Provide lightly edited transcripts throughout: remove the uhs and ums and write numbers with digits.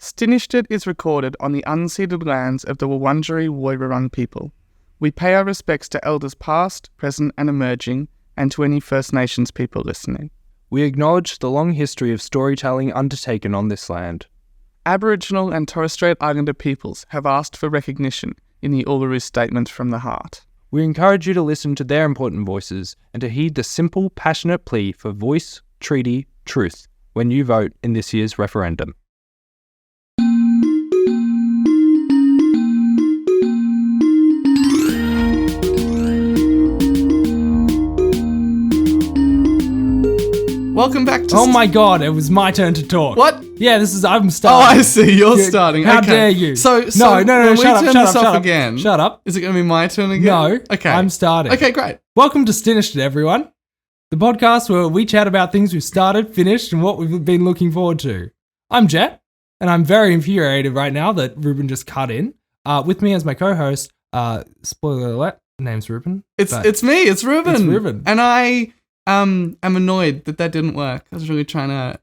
Stinished It is recorded on the unceded lands of the Wurundjeri Woiwurrung people. We pay our respects to elders past, present and emerging, and to any First Nations people listening. We acknowledge the long history of storytelling undertaken on this land. Aboriginal and Torres Strait Islander peoples have asked for recognition in the Uluru Statement from the Heart. We encourage you to listen to their important voices and to heed the simple, passionate plea for voice, treaty, truth when you vote in this year's referendum. Welcome back to... Oh my god, it was my turn to talk. What? Yeah, I'm Oh, starting. I see. You're starting. How Okay. dare you? So no, when shut we up, turn shut this up, off shut up. again, Shut up. Is it going to be my turn again? No. Okay. I'm starting. Okay, great. Welcome to Stinished It, everyone. The podcast where we chat about things we've started, finished, and what we've been looking forward to. I'm Jett, and I'm very infuriated right now that Reuben just cut in. With me as my co-host, spoiler alert, name's Reuben. It's me. It's Reuben. It's Reuben. And I am annoyed that didn't work. I was really trying to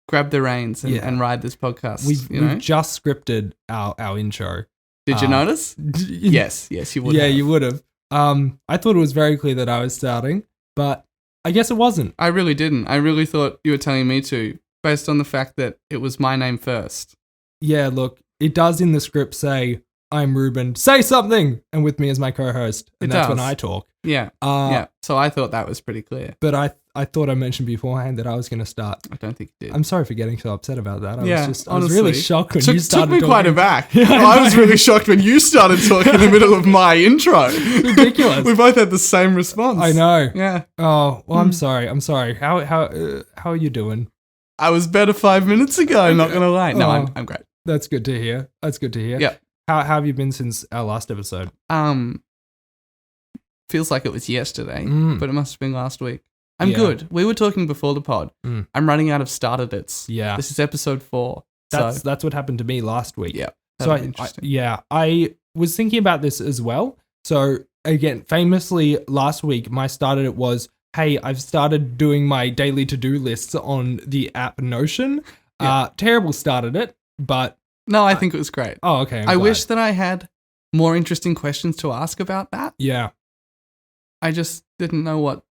grab the reins and ride this podcast. We've just scripted our intro. Did you notice? Yes, you would. Yeah, you would have. I thought it was very clear that I was starting, but I guess it wasn't. I really didn't. I really thought you were telling me to, based on the fact that it was my name first. Yeah, look, it does in the script say, I'm Reuben, say something, and with me as my co-host, and that's when I talk. Yeah, yeah. So I thought that was pretty clear. But I thought I mentioned beforehand that I was going to start. I don't think you did. I'm sorry for getting so upset about that. I was really shocked when you started talking. Took me quite aback. Yeah, I was really shocked when you started talking in the middle of my intro. Ridiculous. We both had the same response. I know. Yeah. Oh, well, I'm sorry. How are you doing? I was better 5 minutes ago, not going to lie. No, I'm great. That's good to hear. Yeah. How have you been since our last episode? Feels like it was yesterday, but it must have been last week. I'm good. We were talking before the pod. I'm running out of starter bits. Yeah. This is episode 4. That's what happened to me last week. Yeah. So I was thinking about this as well. So again, famously last week, my starter was, hey, I've started doing my daily to-do lists on the app Notion. Yeah. Terrible started it, but... No, I think it was great. Oh, okay. I wish that I had more interesting questions to ask about that. Yeah. I just didn't know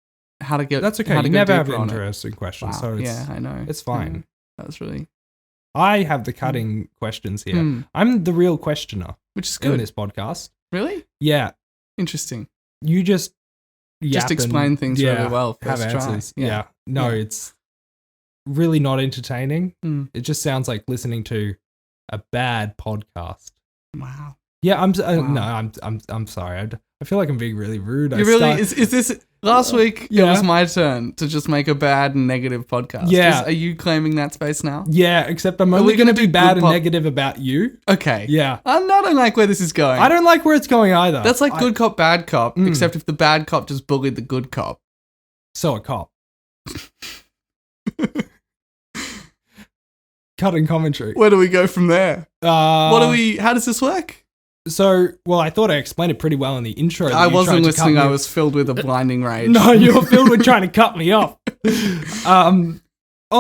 how to get. That's okay. You never have interesting questions. Wow. So I know. It's fine. That was really... I have the cutting questions here. I'm the real questioner. Which is good. In this podcast. Really? Yeah. Interesting. You just explain things really well. Have answers. Try. Yeah. No, it's really not entertaining. It just sounds like listening to a bad podcast. Wow. Yeah, I'm sorry. I feel like I'm being really rude. Is this last week? It was my turn to just make a bad and negative podcast. Yeah. Are you claiming that space now? Yeah, except I'm only going to be bad and negative about you. Okay. Yeah. I don't like where this is going. I don't like where it's going either. That's like good cop, bad cop, except if the bad cop just bullied the good cop. So a cop. Cutting commentary. Where do we go from there? How does this work? So, I thought I explained it pretty well in the intro. I wasn't listening. I was filled with a blinding rage. No, you were filled with trying to cut me off. On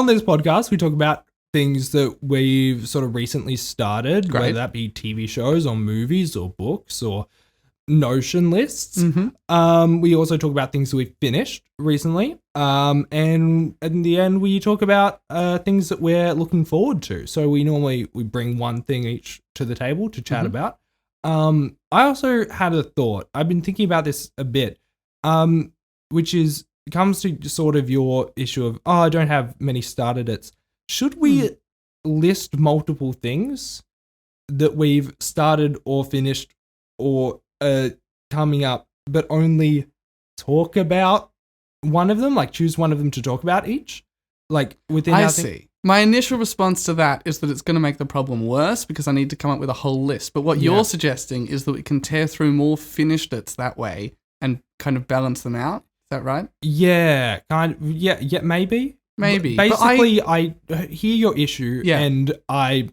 this podcast, we talk about things that we've sort of recently started, whether that be TV shows or movies or books or Notion lists. We also talk about things that we've finished recently. And in the end, we talk about things that we're looking forward to. So we bring one thing each to the table to chat about. I also had a thought. I've been thinking about this a bit, which comes to sort of your issue of, I don't have many starter dates. Should we list multiple things that we've started or finished or coming up, but only talk about one of them? Like choose one of them to talk about each? Like within I see. My initial response to that is that it's going to make the problem worse because I need to come up with a whole list. But what you're suggesting is that we can tear through more finished it's that way and kind of balance them out. Is that right? Yeah, kind of. Yeah, maybe. Maybe. Basically, I hear your issue and I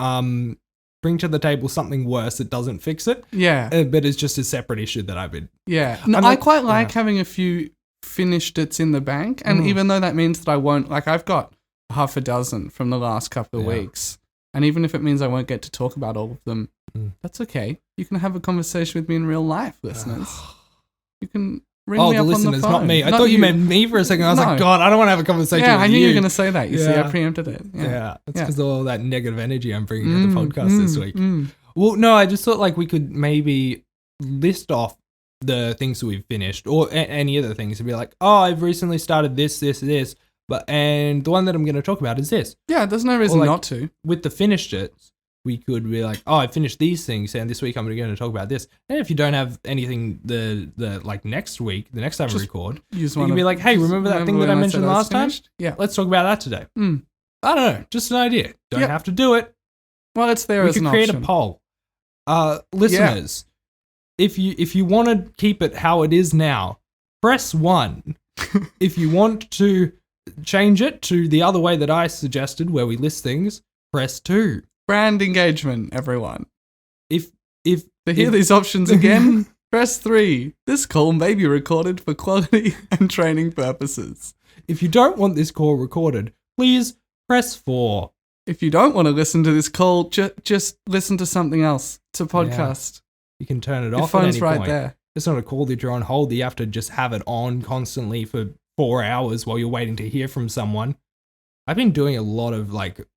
bring to the table something worse that doesn't fix it. Yeah. But it's just a separate issue that I've been... Yeah. No, I quite like having a few finished it's in the bank. And even though that means that I won't... Like, I've got half a dozen from the last couple of weeks. And even if it means I won't get to talk about all of them, that's okay. You can have a conversation with me in real life, listeners. You can ring me up listeners, on the phone. not me. I thought you meant me for a second. I was like, God, I don't want to have a conversation with you. Yeah, I knew you were going to say that. You see, I preempted it. Yeah, that's because of all that negative energy I'm bringing to the podcast this week. Well, no, I just thought like we could maybe list off the things that we've finished or any other things and be like, oh, I've recently started this, and the one that I'm going to talk about is this. Yeah, there's no reason not to. With the finished it, we could be like, oh, I finished these things, and this week I'm going to talk about this. And if you don't have anything the like next week, the next time we record, you can be like, hey, remember that thing that I mentioned last time? Yeah. Let's talk about that today. I don't know, just an idea. Don't have to do it. Well, it's there as an option. We could create a poll. Listeners, if you want to keep it how it is now, press 1. If you want to change it to the other way that I suggested, where we list things, press 2. Brand engagement, everyone. If to hear these options again, press 3. This call may be recorded for quality and training purposes. If you don't want this call recorded, please press 4. If you don't want to listen to this call, just listen to something else. It's a podcast. You can turn it Your off phone's at any right point. there. It's not a call that you're on hold. You have to just have it on constantly for 4 hours while you're waiting to hear from someone. I've been doing a lot of like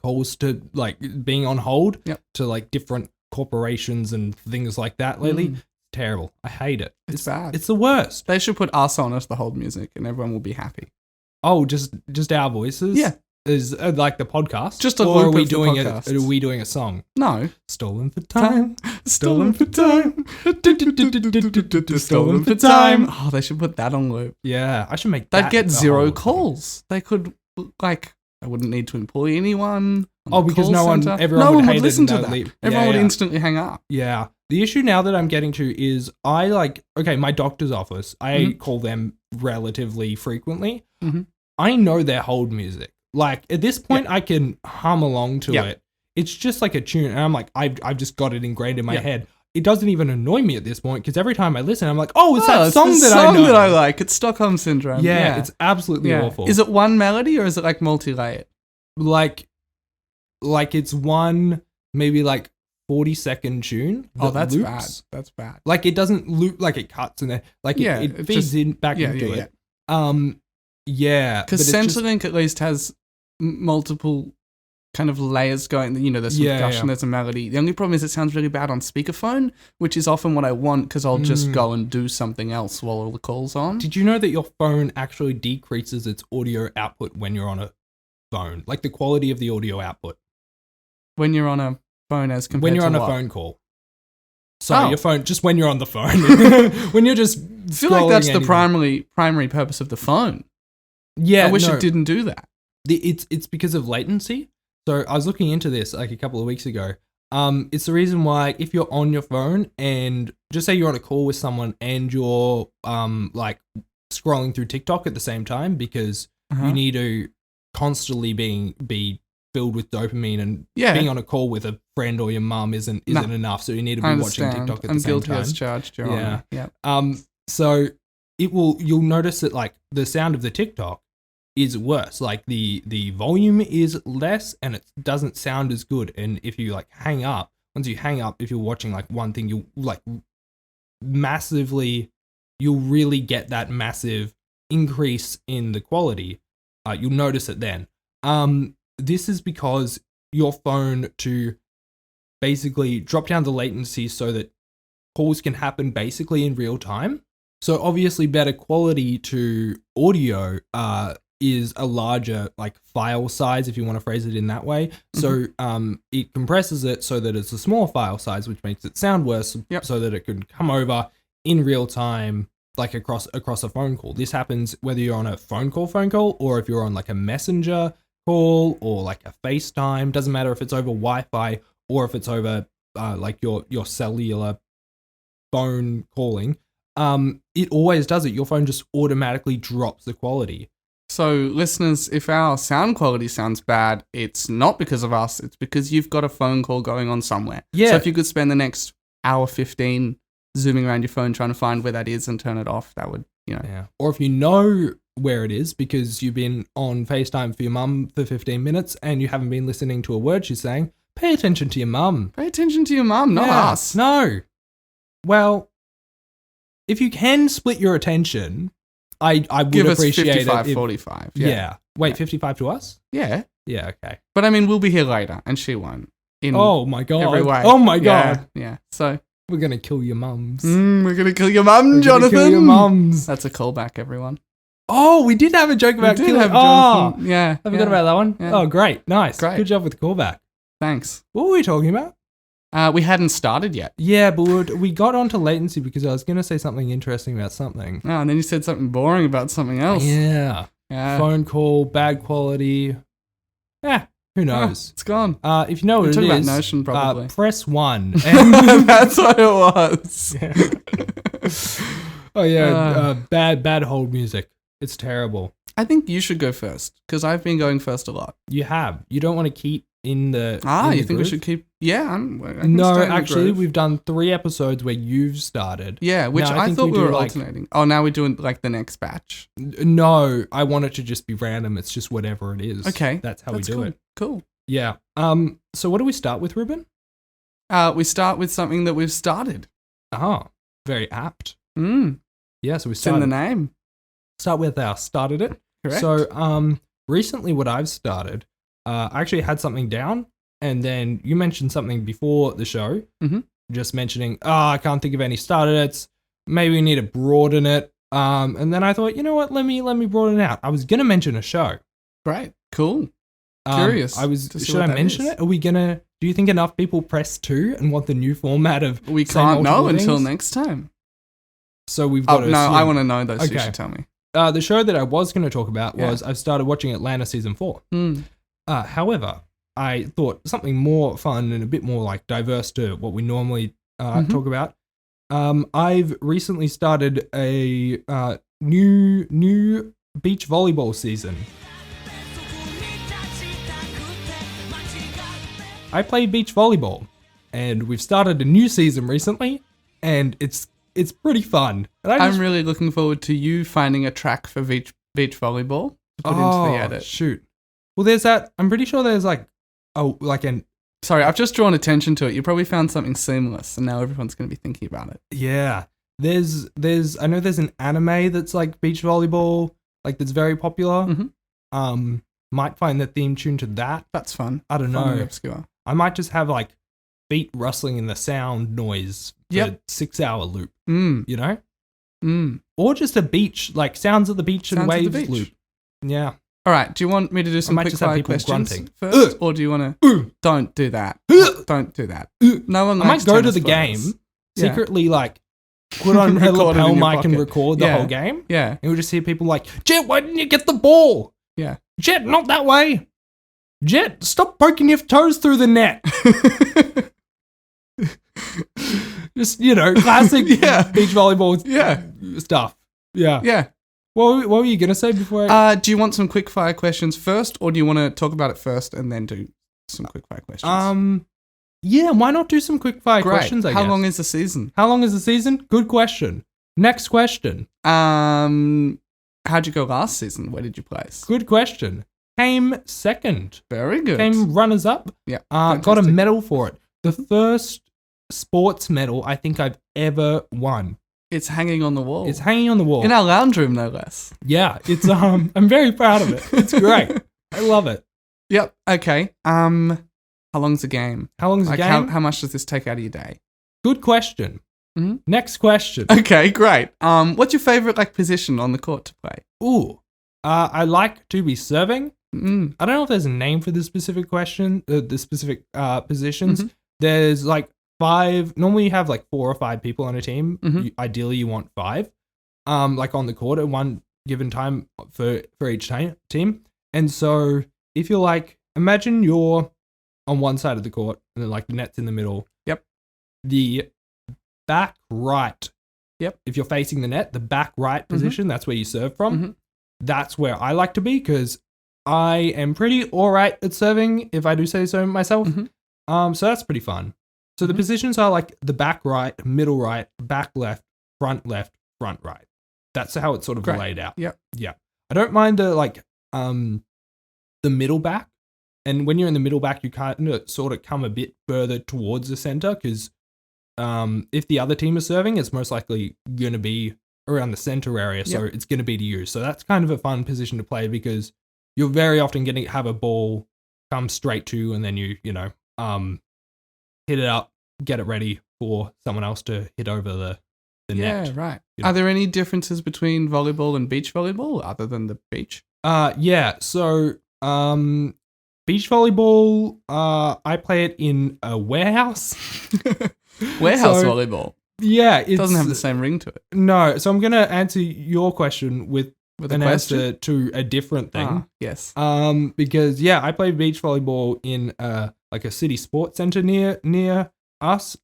calls to like being on hold to like different corporations and things like that lately. Terrible. I hate it. It's bad. It's the worst. They should put us on as the hold music and everyone will be happy. Oh, just our voices? Yeah. Is like the podcast? Just a or loop are we of the doing podcasts. Are we doing a song? No. Stolen for time. Stolen for time. Stolen for time. Oh, they should put that on loop. Yeah, I should make that. They'd get the 0 whole calls. thing. They could, like, I wouldn't need to employ anyone. Because everyone would listen to that. Leave. Everyone would instantly hang up. Yeah. The issue now that I'm getting to is my doctor's office, I call them relatively frequently. I know their hold music. Like, at this point, I can hum along to it. It's just like a tune. And I'm like, I've just got it ingrained in my head. It doesn't even annoy me at this point because every time I listen, I'm like, oh, it's that song that I know. Song that I like. It's Stockholm Syndrome. Yeah, it's absolutely awful. Is it one melody or is it like multi-layered? Like it's one, maybe like 40-second tune. That's loops. bad. That's bad. Like it doesn't loop, like it cuts in there. Like it feeds back into it. Because Centrelink at least has multiple kind of layers going. You know, there's some gush and there's a melody. The only problem is it sounds really bad on speakerphone, which is often what I want because I'll just go and do something else while all the call's on. Did you know that your phone actually decreases its audio output when you're on a phone? Like the quality of the audio output. When you're on a phone as compared to when you're on what? a phone call. Sorry, your phone, just when you're on the phone. When you're just I feel like that's the primary purpose of the phone. Yeah, I wish it didn't do that. It's because of latency. So I was looking into this like a couple of weeks ago. It's the reason why if you're on your phone and just say you're on a call with someone and you're like scrolling through TikTok at the same time because you need to constantly be filled with dopamine and being on a call with a friend or your mum isn't enough. So you need to be watching TikTok at the same time. I'm guilty as charged, Your Honor. Yeah. So you'll notice that like the sound of the TikTok is worse. Like the volume is less and it doesn't sound as good. And if you like once you hang up, if you're watching like one thing, you'll like you'll really get that massive increase in the quality. You'll notice it then. This is because your phone to basically drop down the latency so that calls can happen basically in real time. So obviously better quality to audio is a larger like file size, if you want to phrase it in that way. So it compresses it so that it's a small file size, which makes it sound worse, so that it can come over in real time, like across a phone call. This happens whether you're on a phone call, or if you're on like a messenger call or like a FaceTime. Doesn't matter if it's over Wi-Fi or if it's over like your cellular phone calling. It always does it. Your phone just automatically drops the quality. So listeners, if our sound quality sounds bad, it's not because of us. It's because you've got a phone call going on somewhere. Yeah. So if you could spend the next hour 15 zooming around your phone trying to find where that is and turn it off, that would, Yeah. Or if you know where it is because you've been on FaceTime for your mum for 15 minutes and you haven't been listening to a word she's saying, pay attention to your mum. Pay attention to your mum, not us. No. Well, if you can split your attention, I would Give us appreciate 55, it. 45. Yeah. Wait, 55 to us? Yeah. Yeah, okay. But I mean, we'll be here later and she won't. In Oh my God. every way. Oh my God. Yeah. So We're going to kill your mums. we're going to kill your mum, We're Jonathan. gonna kill your mums. That's a callback, everyone. Oh, we did have a joke about We did killing. have Oh, Jonathan. Yeah. I forgot about that one. Yeah. Oh, great. Nice. Great. Good job with the callback. Thanks. What were we talking about? We hadn't started yet. Yeah, but we got onto latency because I was going to say something interesting about something. Oh, and then you said something boring about something else. Yeah. Yeah. Phone call, bad quality. Who knows? It's gone. If you know what it talking is, about Notion, probably. press 1. That's what it was. Oh yeah, bad hold music. It's terrible. I think you should go first because I've been going first a lot. You have. You don't want to keep in the. You think we should keep? Yeah, I can No, stay in the actually, groove. we've done 3 episodes where you've started. Yeah, which No, I I think thought we we do, were like- alternating. Oh, now we're doing like the next batch. No, I want it to just be random. It's just whatever it is. Okay, That's how That's we do cool. it. Cool. Yeah. So what do we start with, Reuben? We start with something that we've started. Oh, very apt. Mm, Yeah, so we it's in the started. name. Start with our started it. Correct. So, recently what I've started, I actually had something down, and then you mentioned something before the show, just mentioning, I can't think of any started it's. Maybe we need to broaden it. And then I thought, you know what? Let me broaden it out. I was gonna mention a show. Great. Cool. Curious to see Should what I that mention is. it? Are we gonna? Do you think enough people press 2 and want the new format of? We say can't know multiple until things? next time. So we've Oh got to. no, assume. I want to know those. So you Okay. should tell me. The show that I was going to talk about Yeah. was I've started watching Atlanta season 4. Mm. However, I thought something more fun and a bit more like diverse to what we normally talk about. I've recently started a new beach volleyball season. I play beach volleyball, and we've started a new season recently, and it's pretty fun. And I'm really looking forward to you finding a track for beach volleyball to put into the edit. Shoot. Well, there's that. I'm pretty sure there's an Sorry, I've just drawn attention to it. You probably found something seamless, and now everyone's going to be thinking about it. yeah. There's I know there's an anime that's like beach volleyball, like that's very popular. Mhm. Might find the theme tune to that. That's fun. I don't Fun and know. obscure. I might just have like feet rustling in the sound noise for Yep. a 6-hour loop, Mm. you know? Mm. Or just a beach, like sounds of the beach and Sounds of the waves beach. loop. Yeah. All right. Do you want me to do some might quick just have fire people questions grunting. first, or do you want to? Don't do that. Don't do that. No one. I might likes go to tennis the players. game, Yeah. secretly like put on her Record it lapel in your mic and pocket. record the Yeah. whole game. Yeah. And we'll just hear people like, Jett, why didn't you get the ball? Yeah. Jett, not that way. Jett, stop poking your toes through the net. Just, classic Yeah. beach volleyball Yeah. stuff. Yeah. Yeah. What were you going to say before I... Do you want some quick fire questions first, or do you want to talk about it first and then do some quick fire questions? Yeah, why not do some quick fire Great. questions, I How guess? long is the season? How long is the season? Good question. Next question. How'd you go last season? Where did you place? Good question. Came second. Very good. Came runners up. Yeah. Got a fantastic. medal for it. The first sports medal I think I've ever won. It's hanging on the wall. It's hanging on the wall. in our lounge room, no less. Yeah, it's I'm very proud of it. It's great. I love it. Yep. Okay. How long's the game? How long's the Like, game? how much does this take out of your day? Good question. Mhm. Next question. Okay, great. What's your favorite position on the court to play? Ooh. I like to be serving. Mm. I don't know if there's a name for the specific question, the specific positions. Mhm. There's like 5. Normally you have like 4 or 5 people on a team. Mhm. Ideally you want 5. Like on the court at one given time for each team. And so if you're like, imagine you're on one side of the court and then like the net's in the middle. Yep. The back right. Yep. If you're facing the net, the back right position, that's where you serve from. Mhm. That's where I like to be because I am pretty alright at serving, if I do say so myself. Mhm. So that's pretty fun. So the Mhm. positions are like the back right, middle right, back left, front right. That's how it's sort of Great. laid out. Yep. Yeah. I don't mind the middle back. And when you're in the middle back, you kind of sort of come a bit further towards the center because if the other team is serving, it's most likely going to be around the center area. So it's going to be to you. So that's kind of a fun position to play because you're very often going to have a ball come straight to you and then you hit it up, get it ready for someone else to hit over the net. Yeah, right. You know? Are there any differences between volleyball and beach volleyball other than the beach? Yeah. So beach volleyball, I play it in a warehouse. Warehouse volleyball? Yeah. It doesn't have the same ring to it. No. So I'm going to answer your question with an answer question? to a different thing. Yes. Because I play beach volleyball in a city sports center near us.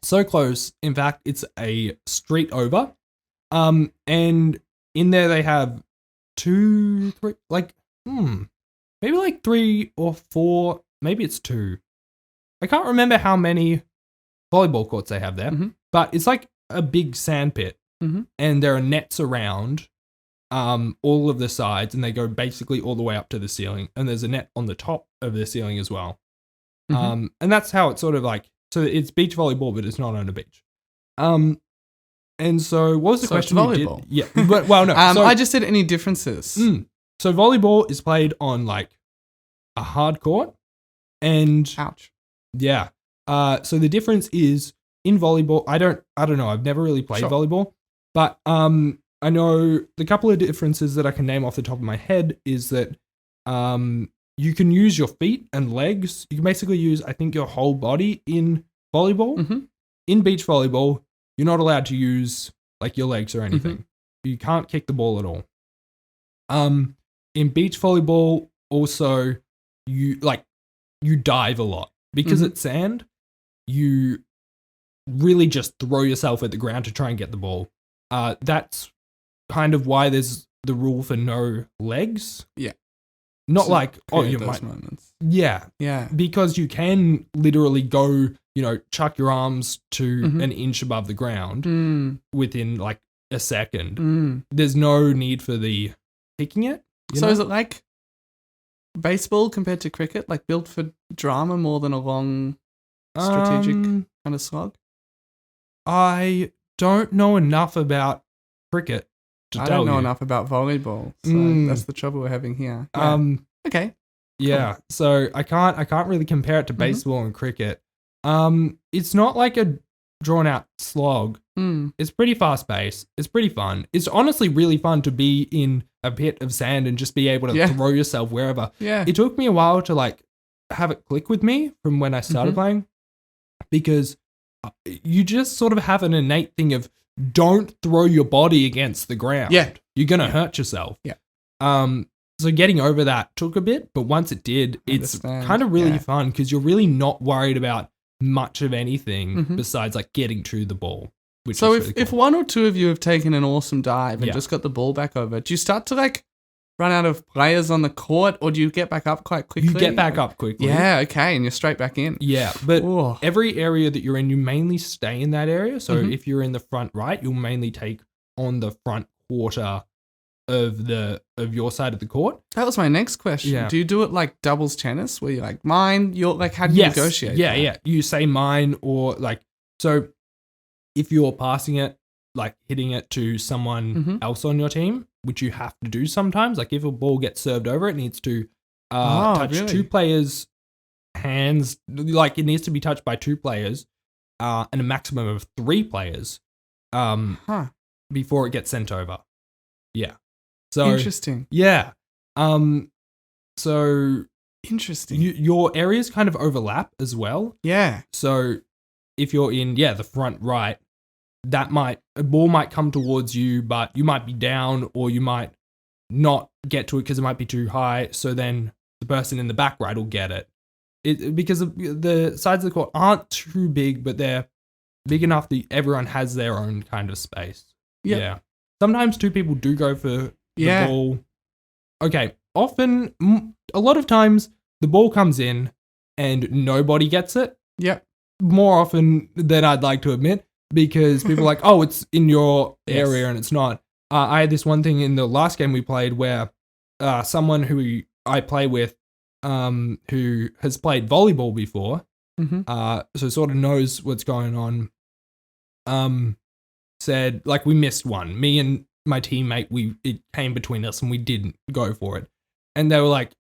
So close. In fact, it's a street over. And in there they have 2, 3, maybe 3 or 4. Maybe it's 2. I can't remember how many volleyball courts they have there, but it's like a big sand pit, and there are nets around all of the sides, and they go basically all the way up to the ceiling, and there's a net on the top of the ceiling as well. And that's how it's sort of so it's beach volleyball, but it's not on a beach. And so what was the question? It's volleyball. Yeah, but well, no. I just said any differences. So volleyball is played on a hard court, and ouch. Yeah. So the difference is in volleyball. I don't know. I've never really played volleyball, but I know the couple of differences that I can name off the top of my head is that you can use your feet and legs. You can basically use, I think, your whole body in volleyball. In beach volleyball, you're not allowed to use your legs or anything. You can't kick the ball at all. In beach volleyball, also you dive a lot because it's sand. You really just throw yourself at the ground to try and get the ball. That's kind of why there's the rule for no legs. Yeah. Not you might. Moments. Yeah. Yeah. Because you can literally go, chuck your arms to an inch above the ground within a second. There's no need for the kicking it. So is it like baseball compared to cricket, built for drama more than a long strategic kind of slog? I don't know enough about cricket to tell you. I don't know enough about volleyball, so that's the trouble we're having here. Yeah. Okay. Yeah, cool. So I can't really compare it to baseball and cricket. It's not like a drawn out slog. It's pretty fast paced. It's pretty fun. It's honestly really fun to be in a pit of sand and just be able to throw yourself wherever. Yeah. It took me a while to have it click with me from when I started playing, because you just sort of have an innate thing of don't throw your body against the ground. Yeah. You're going to hurt yourself. Yeah. So getting over that took a bit, but once it did, it's kind of really fun because you're really not worried about much of anything besides getting to the ball. So if one or two of you have taken an awesome dive and just got the ball back over, do you start to run out of players on the court, or do you get back up quite quickly? You get back up quickly. Yeah, okay, and you're straight back in. Yeah, but every area that you're in, you mainly stay in that area. So if you're in the front right, you'll mainly take on the front quarter of your side of the court. That was my next question. Yeah. Do you do it like doubles tennis, where you're mine? You're how do you negotiate? Yeah, yeah. You say mine, or so. If you're passing it, hitting it to someone else on your team, which you have to do sometimes, if a ball gets served over, it needs to touch two players' hands. It needs to be touched by 2 players and a maximum of 3 players before it gets sent over. Yeah. So interesting. Yeah. So interesting. Your areas kind of overlap as well. Yeah. So if you're in the front right, a ball might come towards you, but you might be down, or you might not get to it because it might be too high. So then the person in the back right will get it. Because the sides of the court aren't too big, but they're big enough that everyone has their own kind of space. Yep. Yeah. Sometimes 2 people do go for the ball. Okay. Often, a lot of times, the ball comes in and nobody gets it. Yep. More often than I'd like to admit, because people are it's in your area and it's not. I had this one thing in the last game we played where someone who I play with, who has played volleyball before, so sort of knows what's going on, said, like, we missed one. Me and my teammate, it came between us and we didn't go for it. And they were like,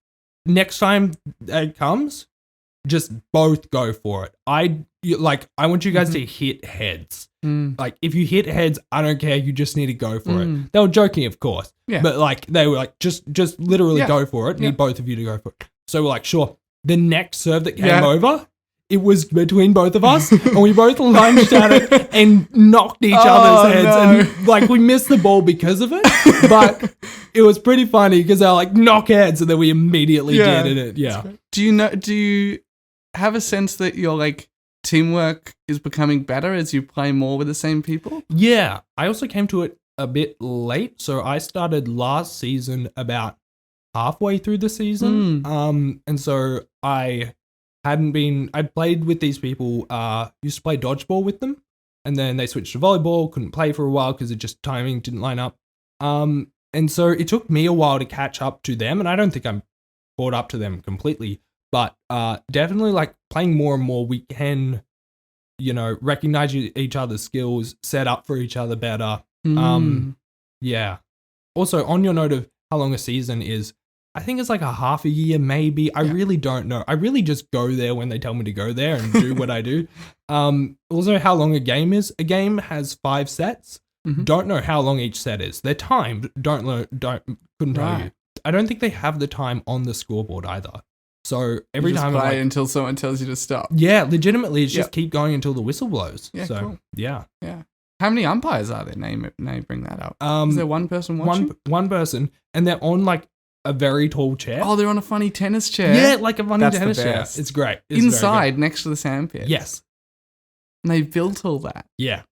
next time it comes, just both go for it. I want you guys to hit heads. Like, if you hit heads, I don't care. You just need to go for it. They were joking, of course. Yeah. But, like, they were like, just literally go for it. Need both of you to go for it. So we're like, sure. The next serve that came over, it was between both of us, and we both lunged at it and knocked each other's heads. No. And, like, we missed the ball because of it, but it was pretty funny because they were like, knock heads, and then we immediately did it. Yeah. Do you have a sense that your, like, teamwork is becoming better as you play more with the same people? Yeah. I also came to it a bit late. So I started last season about halfway through the season. And so I played with these people, used to play dodgeball with them, and then they switched to volleyball, couldn't play for a while because it just timing didn't line up. And so it took me a while to catch up to them, and I don't think I'm caught up to them completely, but definitely, like, playing more and more, we can, recognize each other's skills, set up for each other better. Yeah. Also, on your note of how long a season is, I think it's like a half a year, maybe. I really don't know. I really just go there when they tell me to go there and do what I do. Also, how long a game is. A game has 5 sets. Don't know how long each set is. They're timed. Couldn't tell you. I don't think they have the time on the scoreboard either. So every time play until someone tells you to stop. Yeah, legitimately, it's just keep going until the whistle blows. Yeah, so cool. Yeah. How many umpires are there? Now you bring that up. Is there one person watching? One person, and they're on, like, a very tall chair. Oh, they're on a funny tennis chair. Yeah, like a funny That's tennis the chair. best. It's great. It's inside, next to the sandpit. Yes. And they built all that. Yeah.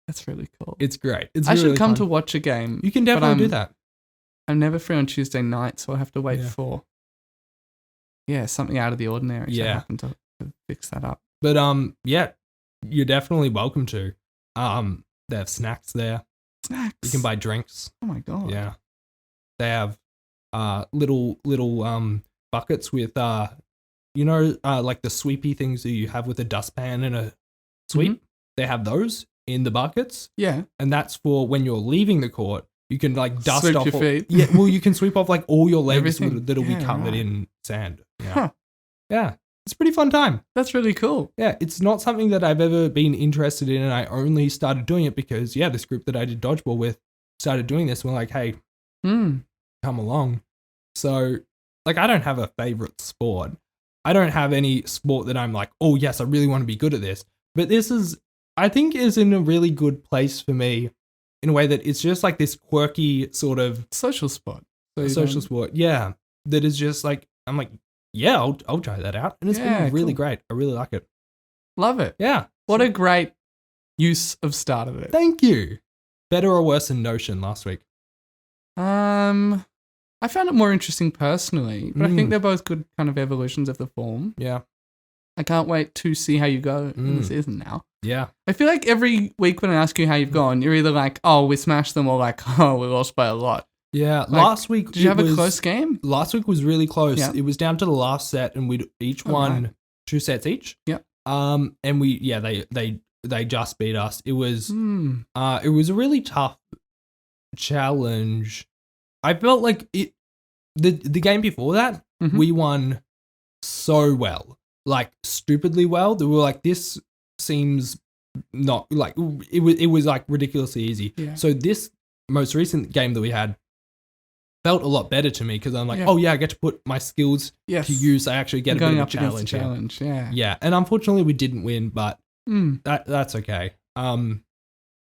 That's really cool. It's great. It's I should really come fun. to watch a game. You can definitely do that. I'm never free on Tuesday night, so I'll have to wait for something out of the ordinary to happen to fix that up. But you're definitely welcome to. They have snacks there. Snacks. You can buy drinks. Oh my god. Yeah. They have little buckets with like the sweepy things that you have with a dustpan and a sweep. They have those in the buckets. Yeah. And that's for when you're leaving the court. You can, like, dust sweep off your feet. Yeah, well, you can sweep off, like, all your legs Everything. that'll be covered in sand. Yeah. Huh. Yeah. It's a pretty fun time. That's really cool. Yeah, it's not something that I've ever been interested in, and I only started doing it because, this group that I did dodgeball with started doing this. We're like, hey, come along. So, like, I don't have a favorite sport. I don't have any sport that I'm like, oh, yes, I really want to be good at this. But this I think is in a really good place for me in a way that it's just like this quirky sort of social sport. Social sport, yeah. That is just like, I'm like, yeah, I'll try that out. And it's been really great. I really like it. Love it. Yeah. What a great use of start of it. Thank you. Better or worse than Notion last week? I found it more interesting personally, but I think they're both good kind of evolutions of the form. Yeah. I can't wait to see how you go in the season now. Yeah. I feel like every week when I ask you how you've gone, you're either like, oh, we smashed them, or like, oh, we lost by a lot. Yeah. Like, last week, did you have a close game? Last week was really close. Yeah. It was down to the last set, and we'd each won 2 sets each. Yeah. And they just beat us. It was it was a really tough challenge. I felt like the game before that, we won so well, like stupidly well. They were like, this seems not like it was like ridiculously easy. Yeah. So this most recent game that we had felt a lot better to me because I'm like, oh yeah, I get to put my skills to use. I actually get a bit of a challenge. Yeah. And unfortunately we didn't win, but that's okay.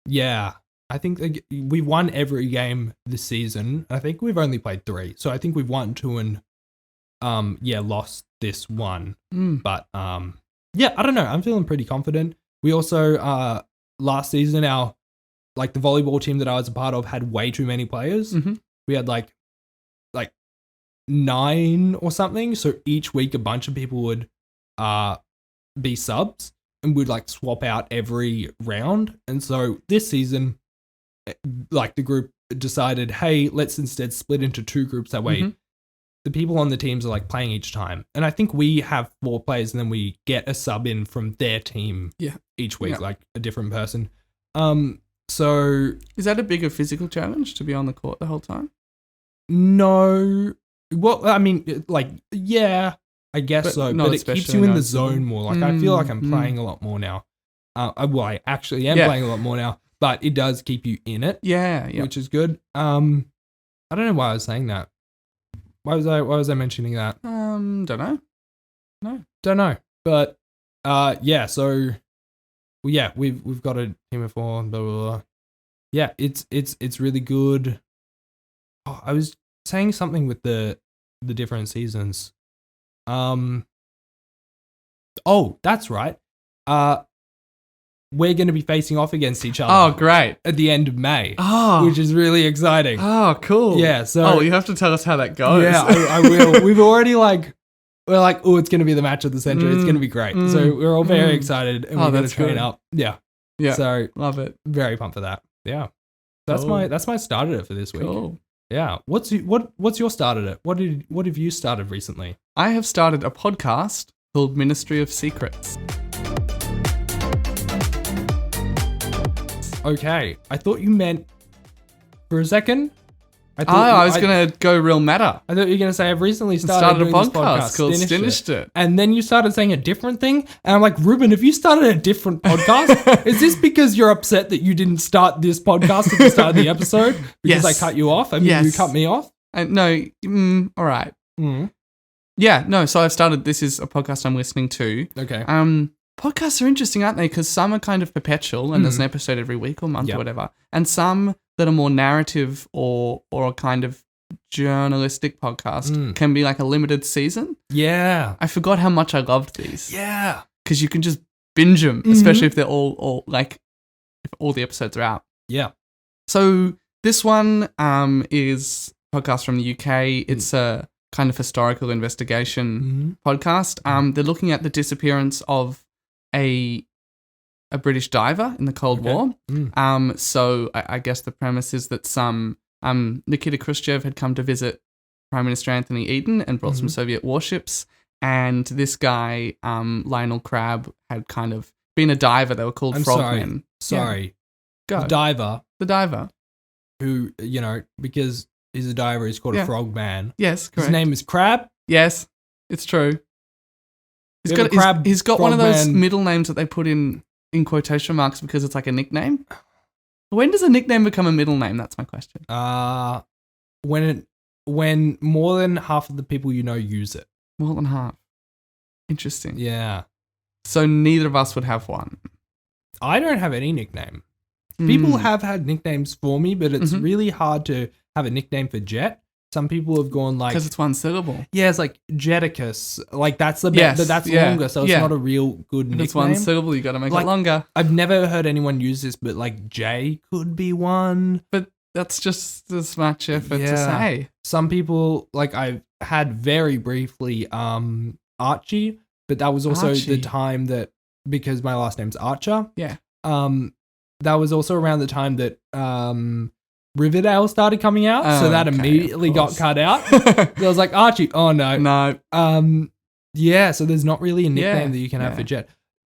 Yeah. I think we've won every game this season. I think we've only played 3. So I think we've won 2 and lost this one. But I don't know. I'm feeling pretty confident. We also last season the volleyball team that I was a part of had way too many players. We had like 9 or something. So each week a bunch of people would be subs and we'd like swap out every round. And so this season, like the group decided, hey, let's instead split into 2 groups. That way, the people on the teams are like playing each time. And I think we have 4 players, and then we get a sub in from their team each week, like a different person. So is that a bigger physical challenge to be on the court the whole time? No. Well, I mean, like, yeah, I guess But so. not But it keeps especially you in the noticeable. zone more. Like, I feel like I'm playing a lot more now. Well, I actually am playing a lot more now, but it does keep you in it. Yeah. Which is good. I don't know why I was saying that. Why was I mentioning that? Don't know. No. Don't know. But yeah, so well, yeah, we've got a team of 4 and blah blah blah. Yeah, it's really good. Oh, I was saying something with the different seasons. Oh, that's right. We're going to be facing off against each other. Oh, great. At the end of May. Oh. Which is really exciting. Oh, cool. Yeah, so Oh, you have to tell us how that goes. yeah, I will. We've already we're like, oh, it's going to be the match of the century. It's going to be great. So we're all very excited, and we're going to train up. Yeah. Yeah. So love it. very pumped for that. Yeah. That's my starter for this week. Cool. Yeah. What's your starter? What have you started recently? I have started a podcast called Ministry of Secrets. Okay. I thought you meant for a second. I was going to go real meta. I thought you were going to say I've recently started a doing this podcast called Stinished It. And then you started saying a different thing. And I'm like, Reuben, have you started a different podcast? Is this because you're upset that you didn't start this podcast at the start of the episode? Because I cut you off? I mean, you cut me off? No, all right. Yeah, no, so I've started, this is a podcast I'm listening to. Okay. Podcasts are interesting, aren't they? Because some are kind of perpetual and there's an episode every week or month or whatever. And some that are more narrative or a kind of journalistic podcast can be like a limited season. Yeah. I forgot how much I loved these. Yeah. Because you can just binge them, especially if they're all like, if all the episodes are out. Yeah. So this one is a podcast from the UK. It's a kind of historical investigation podcast. They're looking at the disappearance of a British diver in the Cold War. So I guess the premise is that some Nikita Khrushchev had come to visit Prime Minister Anthony Eden and brought some Soviet warships. And this guy, Lionel Crabb, had kind of been a diver. They were called frogmen. Sorry. Go. The diver. Who, because he's a diver, he's called a frogman. Yes, correct. His name is Crab? Yes, it's true. He's got one of those middle names that they put in quotation marks because it's like a nickname. When does a nickname become a middle name? That's my question. When more than half of the people you know use it. More than half. Interesting. Yeah. So neither of us would have one. I don't have any nickname. People have had nicknames for me, but it's really hard to have a nickname for Jett. Some people have gone like... Because it's one syllable. Yeah, it's like Jetticus. Like that's the best, but that's longer, so it's not a real good nickname. It's one syllable, you got to make it longer. I've never heard anyone use this, but like Jay could be one. But that's just as much effort to say. Some people, like I've had very briefly Archie, but that was also the time that, because my last name's Archer. Yeah. That was also around the time that Riverdale started coming out, so that immediately got cut out. I was like, Archie, oh no. No. Yeah, so there's not really a nickname that you can have for Jett.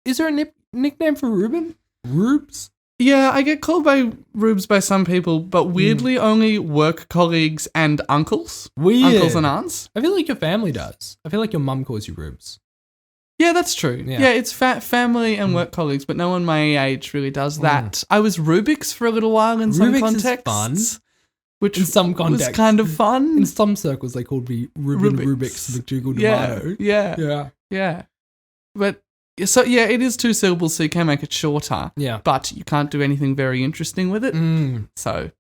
Is there a nickname for Reuben? Rubes? Yeah, I get called by Rubes by some people, but weirdly only work colleagues and uncles. Weird. Uncles and aunts. I feel like your family does. I feel like your mum calls you Rubes. Yeah, that's true. Yeah, it's family and work colleagues, but no one my age really does that. I was Rubik's for a little while in some contexts. Is fun. Which in some contexts was kind of fun. In some circles, they called me Rubik's McDougal Tomato. Yeah. But so it is 2 syllables, so you can make it shorter. Yeah. But you can't do anything very interesting with it. So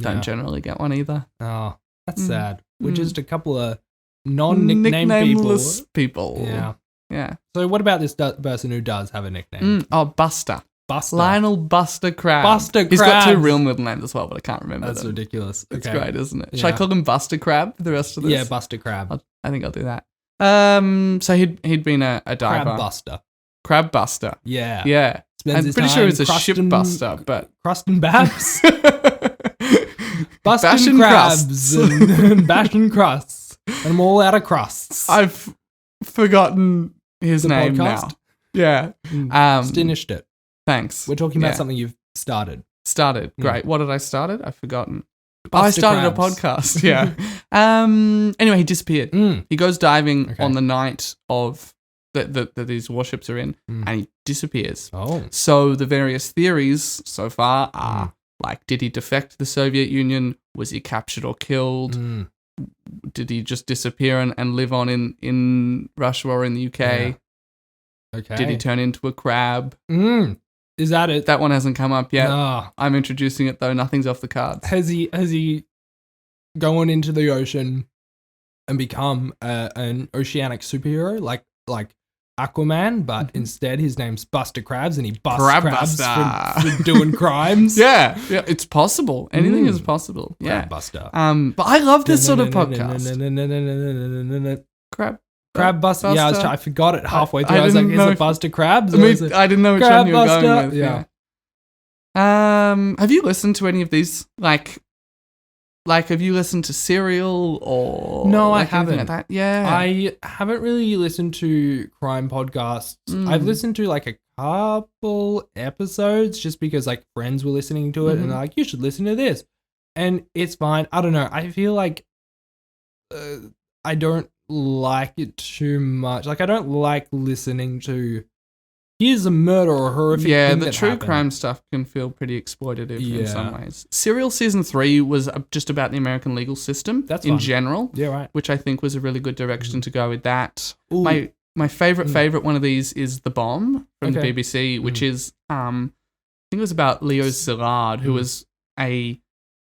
don't generally get one either. Oh, that's sad. We're just a couple of non-nickname people. Yeah. Yeah. So what about this person who does have a nickname? Buster. Buster. Lionel Buster Crab. Buster Crab. He's got 2 real middle names as well, but I can't remember That's them. ridiculous. It's great, isn't it? Should I call him Buster Crab for the rest of this? Yeah, Buster Crab. I think I'll do that. So he'd been a diver. Crab Buster. Crab Buster. Yeah. I'm pretty sure it's a ship buster, but... Crust and Babs. busting crabs and bashing crusts. And I'm all out of crusts. I've forgotten his The name podcast? now. Yeah. Stinished It. Thanks. We're talking about Yeah. something you've started. Started. Mm. Great. What did I started? I've forgotten. I Buster started crabs. a podcast. Yeah. Anyway, he disappeared. Mm. He goes diving Okay. on the night of that these warships are in, Mm. and he disappears. Oh. So the various theories so far are Mm. like, did he defect to the Soviet Union? Was he captured or killed? Mm. Did he just disappear and live on in Russia or in the UK? Okay. Did he turn into a crab? Mm. Is that it? That one hasn't come up yet. Nah. I'm introducing it though. Nothing's off the cards. Has he gone into the ocean and become an oceanic superhero like Aquaman, but instead his name's Buster Crabs and he busts Crab crabs Buster. for doing crimes? Yeah, it's possible. Anything is possible. Yeah. Crab Buster. But I love this sort of podcast. Crab Buster. Yeah, I forgot it halfway through. I was like, didn't is know it if- Buster Crabs? I Or is it didn't know which Crab one you were going Buster? with. Yeah. Have you listened to any of these? Like, have you listened to Serial or No, I like anything haven't. like that? Yeah. I haven't really listened to crime podcasts. I've listened to like a couple episodes just because like friends were listening to it and they're like, you should listen to this. And it's fine. I don't know. I feel like I don't like it too much. Like I don't like listening to here's a murder or horrific yeah, thing the that true happened. crime stuff can feel pretty exploitative in Yeah. some ways. Serial season 3 was just about the American legal system That's in fun. general, Yeah, right. which I think was a really good direction to go with that. Ooh. My favorite one of these is The Bomb from Okay. the BBC, which is I think it was about Leo Szilard, who was a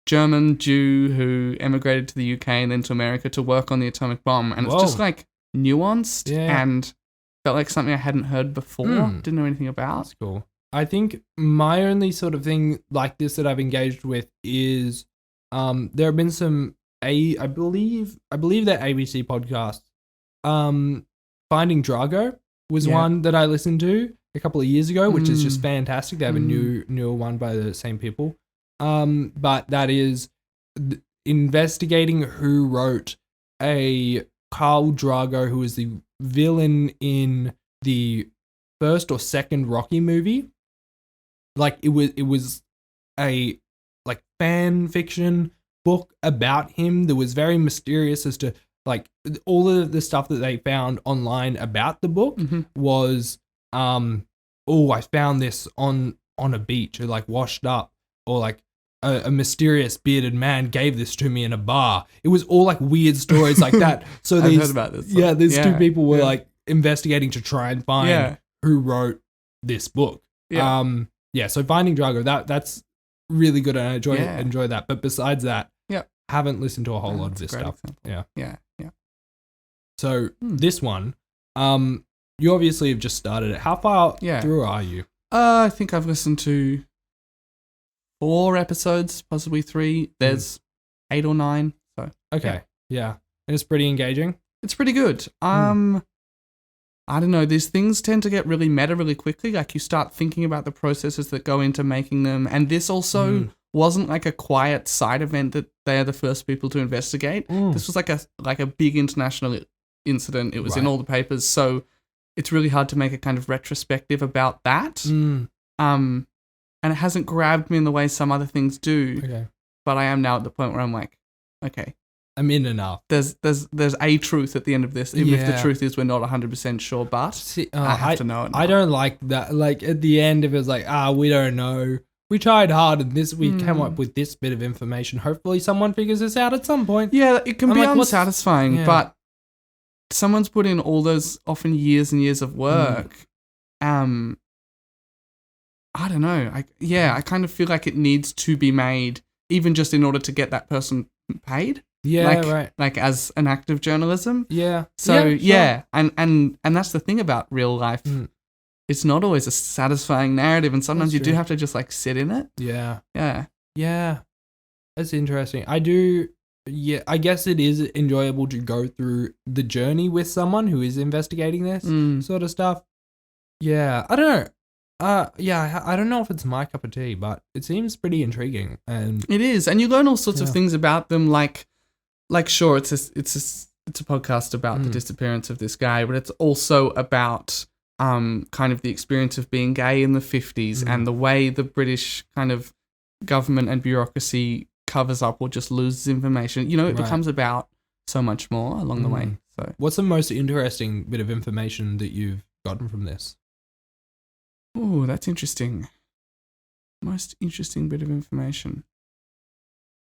German Jew who emigrated to the UK and then to America to work on the atomic bomb, and it's just like nuanced and felt like something I hadn't heard before, didn't know anything about. That's cool. I think my only sort of thing like this that I've engaged with is there have been some I believe they're ABC podcasts. Finding Drago was one that I listened to a couple of years ago, which is just fantastic. They have a newer one by the same people. But that is investigating who wrote a Khal Drago, who is the villain in the first or second Rocky movie. Like it was a like fan fiction book about him that was very mysterious as to like all of the stuff that they found online about the book was I found this on a beach or like washed up, or like a mysterious bearded man gave this to me in a bar. It was all like weird stories like that. So I've heard about this. Yeah, these two people were like investigating to try and find who wrote this book. Yeah. So Finding Drago, that's really good and I enjoy that. But besides that, haven't listened to a whole lot of this stuff. Example. Yeah. So this one, you obviously have just started it. How far through are you? I think I've listened to 4 episodes, possibly 3. There's 8 or 9. So okay, yeah. And it's pretty engaging. It's pretty good. I don't know, these things tend to get really meta really quickly. Like you start thinking about the processes that go into making them. And this also wasn't like a quiet side event that they are the first people to investigate. This was like a big international incident. It was in all the papers. So it's really hard to make a kind of retrospective about that. And it hasn't grabbed me in the way some other things do. Okay. But I am now at the point where I'm like, okay, I'm in enough. There's a truth at the end of this, even if the truth is we're not 100% sure, but See, I have to know it now. I don't like that. Like at the end, if it's like, we don't know. We tried hard and we came up with this bit of information. Hopefully someone figures this out at some point. Yeah, it can be like, unsatisfying, but someone's put in all those often years and years of work. I don't know. I kind of feel like it needs to be made, even just in order to get that person paid. Yeah, right. Like as an act of journalism. Yeah. So and that's the thing about real life. It's not always a satisfying narrative, and sometimes you do have to just like sit in it. Yeah. Yeah. Yeah. That's interesting. I do. Yeah, I guess it is enjoyable to go through the journey with someone who is investigating this sort of stuff. Yeah, I don't know. Yeah, I don't know if it's my cup of tea, but it seems pretty intriguing. And It is, and you learn all sorts of things about them. Like sure, it's a podcast about the disappearance of this guy, but it's also about kind of the experience of being gay in the 50s and the way the British kind of government and bureaucracy covers up or just loses information. You know, it becomes about so much more along the way. So, what's the most interesting bit of information that you've gotten from this? oh, that's interesting. Most interesting bit of information.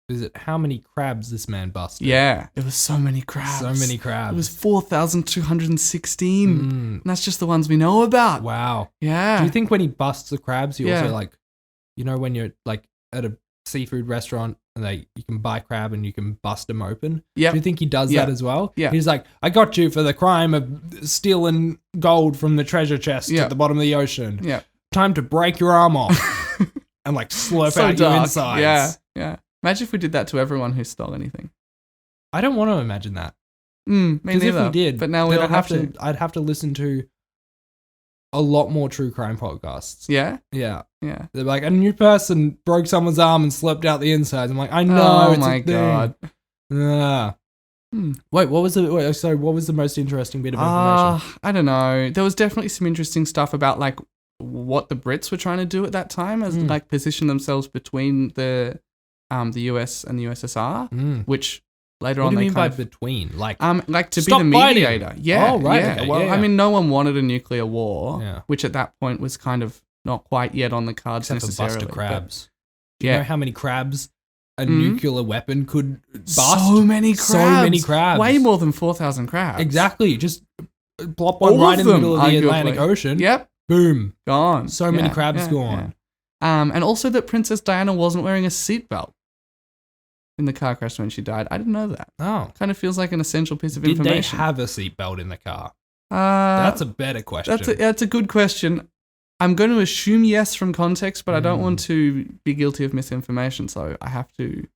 Is it how many crabs this man busted? Yeah, there was so many crabs. So many crabs. It was 4,216. And that's just the ones we know about. Wow. Yeah. Do you think when he busts the crabs, he also like, you know, when you're like at a seafood restaurant and you can buy crab and you can bust them open? Yeah. Do you think he does that as well? Yeah. He's like, I got you for the crime of stealing gold from the treasure chest at the bottom of the ocean. Yeah. Time to break your arm off and like slurp out your insides. Yeah. Yeah. Imagine if we did that to everyone who stole anything. I don't want to imagine that. Me neither. If we did, but now we don't have to. I'd have to listen to a lot more true crime podcasts. Yeah? Yeah. Yeah. They're like, a new person broke someone's arm and slurped out the insides. I'm like, I know. Oh it's my a thing. God. Yeah. Wait, what was the most interesting bit of information? I don't know. There was definitely some interesting stuff about like what the Brits were trying to do at that time as like position themselves between the US and the USSR, which later on What do you they mean by kind of, between? Like to be stop the mediator. fighting. Yeah. Oh, right. Yeah. Okay, Well, yeah. I mean, no one wanted a nuclear war, Yeah. which at that point was kind of not quite yet on the cards except for necessarily. buster but- crabs. Do you know how many crabs a nuclear weapon could bust? So many crabs. So many crabs. Way more than 4,000 crabs. Exactly. Just plop one All right of in the them, middle of the arguably. Atlantic Ocean. Yep. Boom. Gone. So many crabs gone. And also that Princess Diana wasn't wearing a seatbelt in the car crash when she died. I didn't know that. Oh. Kind of feels like an essential piece of Did they information. have a seatbelt in the car? That's That's a better question. That's a good question. I'm going to assume yes from context, but I don't want to be guilty of misinformation, so I have to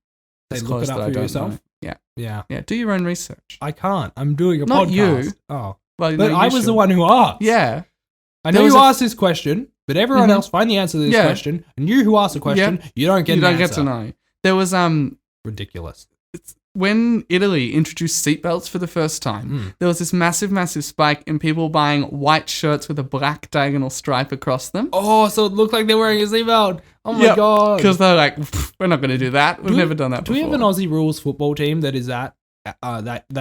They look disclose it up that I for don't yourself? know. Yeah. Yeah. Yeah. Do your own research. I can't. I'm doing a Not podcast. you. Oh. Well, But no, I you was the should. one who asked. Yeah. I know There was you a- asked this question, but everyone else find the answer to this question. And you who asked the question, you don't get You an don't get answer. to know. There was Ridiculous. when Italy introduced seatbelts for the first time, there was this massive spike in people buying white shirts with a black diagonal stripe across them. Oh, so it looked like they're wearing a seatbelt. Oh my God. Because they're like, we're not going to do that. We've never done that Do before. we have an Aussie rules football team that is that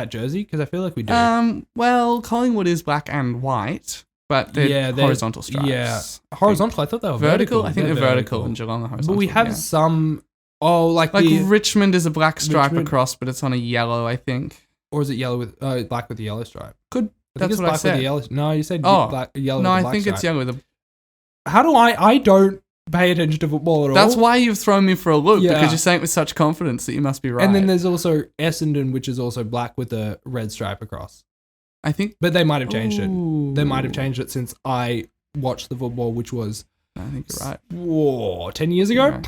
jersey? Because I feel like we do. Well, Collingwood is black and white, but they're horizontal stripes. Yeah. Horizontal? I thought they were vertical. I think they're vertical and Geelong are horizontal. But we have some... Oh, like Richmond is a black stripe Richmond- across, but it's on a yellow, I think. Or is it yellow with black with the yellow stripe? Could I think that's it's what black I said. with the yellow. No, you said Oh, yellow. No, with the I black think stripe. it's yellow with a. How do I don't pay attention to football at all? That's why you've thrown me for a loop Yeah. because you're saying it with such confidence that you must be right. And then there's also Essendon, which is also black with a red stripe across. I think But they might have changed it. Ooh. They might have changed it since I watched the football, which was I think you're right. 10 years ago. Yeah.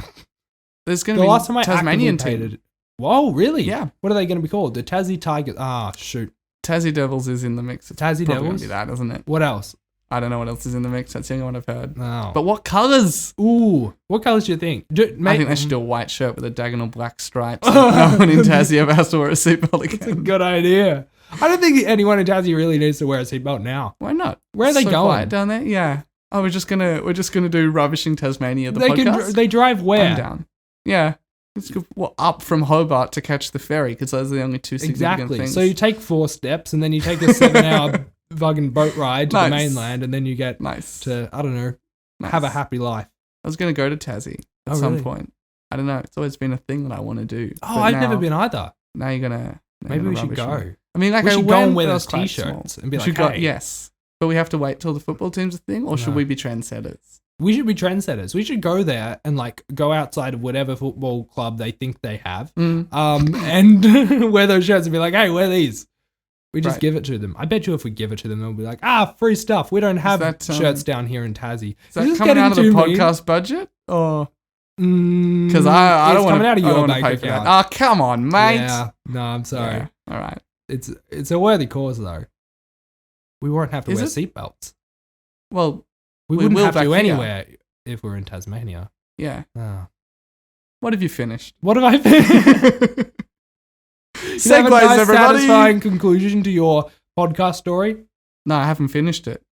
There's going The to be last time I Tasmanian actively team. paid it. Whoa, really? Yeah. What are they going to be called? The Tassie Tigers. Ah, shoot. Tassie Devils is in the mix. It's Tassie probably going Devils? to be that, isn't it? What else? I don't know what else is in the mix. That's the only one I've heard. Oh. But what colours? Ooh, what colours do you think? I think they should do a white shirt with a diagonal black stripe. So no one in Tassie ever has to wear a seatbelt That's a again. good idea. I don't think anyone in Tassie really needs to wear a seatbelt now. Why not? Where are they so going? Quiet down there? Yeah. Oh, we're just gonna do Rubbishing Tasmania, the podcast. They drive where? I'm down. Yeah. Let's go up from Hobart to catch the ferry because those are the only two significant Exactly. things. So you take 4 steps and then you take a 7-hour fucking boat ride to the mainland and then you get nice. to, I don't know, Nice. have a happy life. I was going to go to Tassie at some point. I don't know. It's always been a thing that I want to do. Oh, But I've now- never been either. Now you're going to... Maybe we should go. I mean, like We I should go went, and wear but I those was quite t-shirts small. and be We like, should go- hey. yes. But we have to wait till the football team's a thing, or should No. we be trendsetters? We should be trendsetters. We should go there and like go outside of whatever football club they think they have, and wear those shirts and be like, "Hey, wear these." We just Right. give it to them. I bet you if we give it to them, they'll be like, "Free stuff. We don't have that, shirts down here in Tassie." Is that coming out of the podcast budget? Or... Because Because I don't want coming out of your to bank pay for that. account. Oh, come on, mate. Yeah, no, I'm sorry. Yeah. All right. It's a worthy cause though. We won't have to Is wear it? seatbelts. Well, We wouldn't will have back to here. anywhere if we're in Tasmania. Yeah. Oh. What have you finished? What have I finished? Segues, nice, everybody. satisfying conclusion to your podcast story. No, I haven't finished it.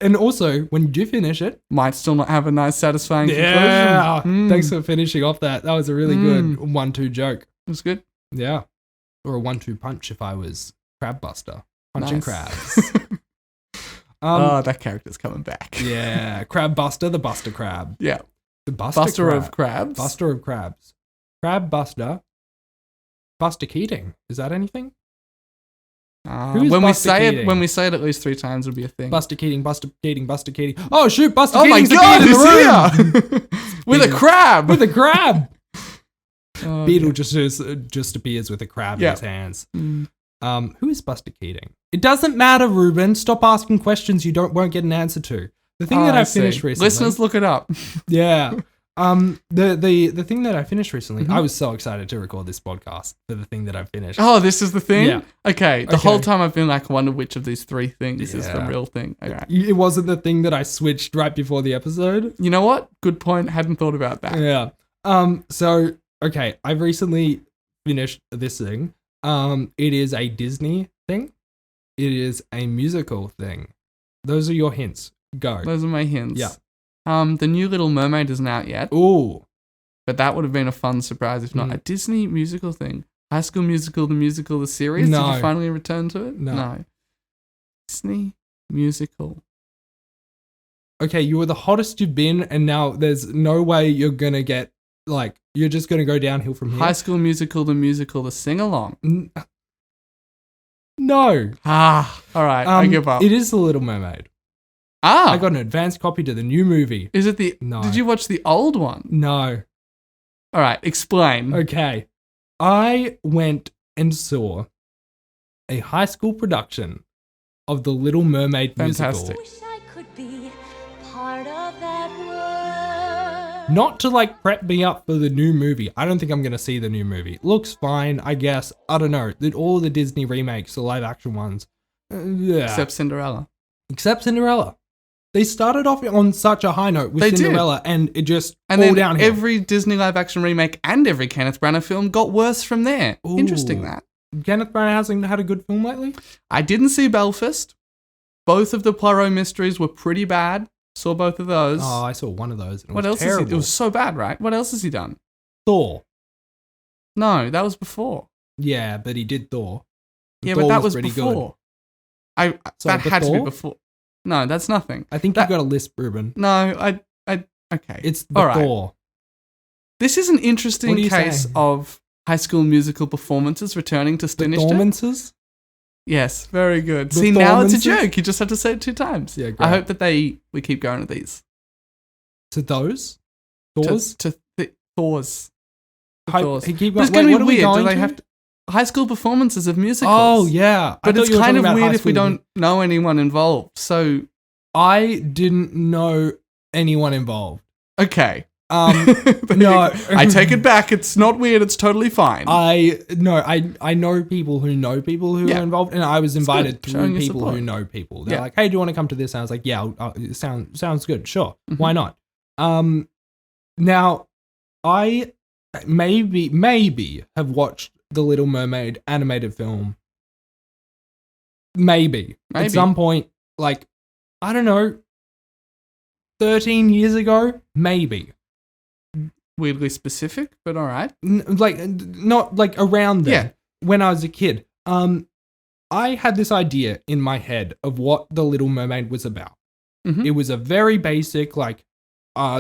And also, when you do finish it, Might still not have a nice, satisfying yeah. conclusion. Thanks for finishing off that. That was a really good 1-2 joke. It was good. Yeah. Or a 1-2 punch if I was Crab Buster. Punching Nice. crabs. That character's coming back. Yeah. Crab Buster, the Buster Crab. Yeah. The Buster Buster Crab. of crabs. Buster of crabs. Crab Buster. Buster Keating. Is that anything? Who's when Buster we Keating? say it at least 3 times, it'll be a thing. Buster Keating, Buster Keating, Buster Keating. Oh shoot, Buster Oh my Keating's god, in the he's room. here! With a crab! With a crab. Oh, Beetle just appears with a crab in his hands. Who is Buster Keating? It doesn't matter, Reuben. Stop asking questions you won't get an answer to. The thing that I finished recently. Listeners, look it up. Yeah. The thing that I finished recently, Mm-hmm. I was so excited to record this podcast for the thing that I finished. Oh, this is the thing? Yeah. Okay. The whole time I've been like, I wonder which of these 3 things is the Yeah. real thing. Okay. It wasn't the thing that I switched right before the episode. You know what? Good point. Hadn't thought about that. Yeah. So okay, I've recently finished this thing. It is a Disney thing. It is a musical thing. Those are your hints. Go. Those are my hints. Yeah. The new Little Mermaid isn't out yet, Ooh. but that would have been a fun surprise if not. A Disney musical thing. High School Musical, the series. No. Did you finally return to it? No. Disney musical. Okay, you were the hottest you've been, and now there's no way you're gonna get you're just gonna go downhill from here. High School Musical, the sing-along. No. All right. I give up. It is The Little Mermaid. I got an advanced copy to the new movie. Is it the... No. Did you watch the old one? No. All right. Explain. Okay. I went and saw a high school production of The Little Mermaid Fantastic. musical. Wish I could be part of that world. Not to prep me up for the new movie. I don't think I'm going to see the new movie. Looks fine, I guess. I don't know. All the Disney remakes, the live action ones. Yeah. Except Cinderella. Except Cinderella. They started off on such a high note with They did. Cinderella, and it just And all then downhill. every Disney live action remake and every Kenneth Branagh film got worse from there. Ooh. Interesting that. Kenneth Branagh hasn't had a good film lately? I didn't see Belfast. Both of the Poirot mysteries were pretty bad. Saw both of those. Oh, I saw one of those. And it What was else terrible. has he? It was so bad, right? What else has he done? Thor. No, that was before. Yeah, but he did Thor. Yeah, Thor but that was pretty before. Sorry, That had to be Thor? before. No, that's nothing. I think That- you've got a lisp, Reuben. No, okay. It's the All right. Thor. This is an What interesting are you case saying? of High School Musical performances returning to The Stinished It. Dormances? Yes, very good. The See, now it's a Thormances? joke. You just have to say it 2 times. Yeah, great. I hope that we keep going to these. To those? Thors? To Thors. To Hi- Thors. hey, keep But it's going. going Wait, to what be are we weird. Do going they to? have to, high school performances of musicals? Oh, yeah. But it's kind of weird if we don't. don't know anyone involved. So, I didn't know anyone involved. okay. There no. I take it back. It's not weird. It's totally fine. I know people who know people who Yeah. are involved, and I was invited good. Showing through your people support. who know people. They're Yeah. like, "Hey, do you want to come to this?" And I was like, "Yeah, it sounds good. Sure, Mm-hmm. why not?" Now, I maybe have watched the Little Mermaid animated film. Maybe at some point, I don't know, 13 years ago, maybe. Weirdly specific, but all right. Not around then. Yeah. When I was a kid. I had this idea in my head of what The Little Mermaid was about. Mhm. It was a very basic,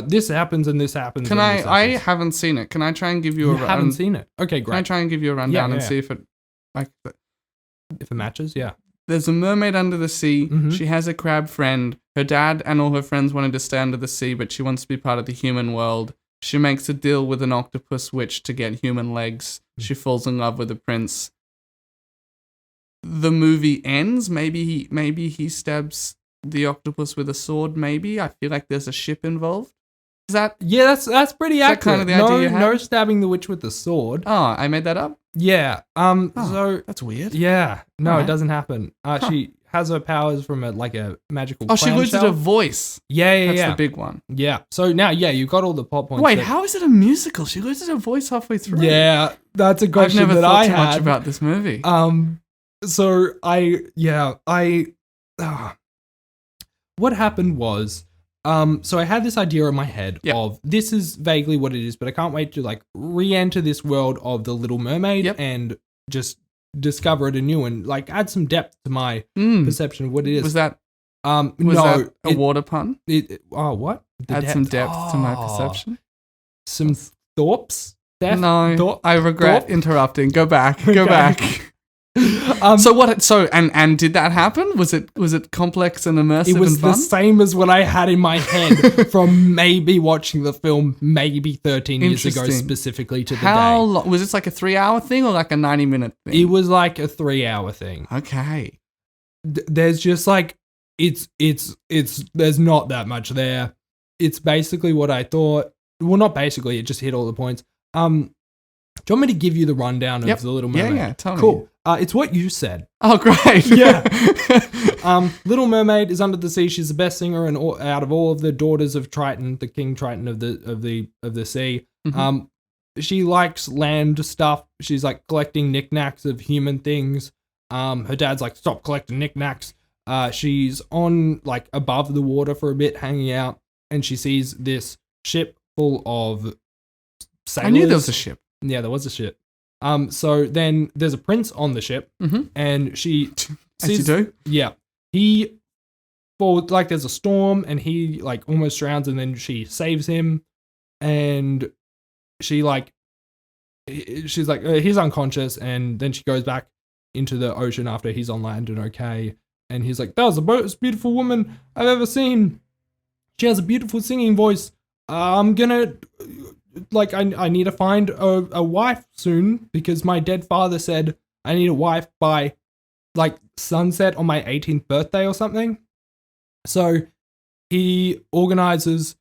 this happens and this happens. Can and this I happens. haven't seen it. Can I try and give you You a run? haven't seen it. Okay, Can I great. try and give you a rundown Yeah, and yeah. see if it If it matches, yeah. There's a mermaid under the sea. Mhm. She has a crab friend. Her dad and all her friends wanted to stay under the sea, but she wants to be part of the human world. She makes a deal with an octopus witch to get human legs. She falls in love with the prince. The movie ends. Maybe he stabs the octopus with a sword. Maybe. I feel like there's a ship involved. Is that? Yeah, that's pretty that accurate. kind of the idea you had? No stabbing the witch with the sword. Oh, I made that up. Yeah. So That's weird. yeah. No, Alright. it doesn't happen. She has her powers from a magical. Oh, she loses clamshell. her voice. Yeah, That's yeah. the big one. Yeah. So now, you got all the plot points. Wait, how is it a musical? She loses her voice halfway through. Yeah, that's a I've question never that thought I too had. much about this movie. So what happened was, so I had this idea in my head of this is vaguely what it is, but I can't wait to re-enter this world of the Little Mermaid and just discover it anew and add some depth to my perception of what it is. Was that no a water pun? What? Add some depth to my perception. Some thoughts? No, I regret interrupting. Go back. Go back. And did that happen? Was it complex and immersive? It was and fun? the same as what I had in my head from maybe watching the film maybe 13 years ago, specifically to the day. How long was this? A 3-hour thing or a 90-minute thing? It was a 3-hour thing. Okay. There's just it's there's not that much there. It's basically what I thought. Well, not basically. It just hit all the points. Do you want me to give you the rundown of the Little Mermaid? Yeah, tell me. Cool. It's what you said. Oh, great. Yeah. Little Mermaid is under the sea. She's the best singer out of all of the daughters of Triton, the King Triton of the sea. Mm-hmm. She likes land stuff. She's collecting knickknacks of human things. Her dad's stop collecting knickknacks. She's on above the water for a bit, hanging out, and she sees this ship full of sailors. I knew there was a ship. Yeah, there was a ship. So then there's a prince on the ship, and she as you do. Yeah, he falls there's a storm, and he almost drowns, and then she saves him, and she's he's unconscious, and then she goes back into the ocean after he's on land and okay, and he's that was the most beautiful woman I've ever seen. She has a beautiful singing voice. I'm gonna. I need to find a wife soon because my dead father said I need a wife by sunset on my 18th birthday or something. So he organizes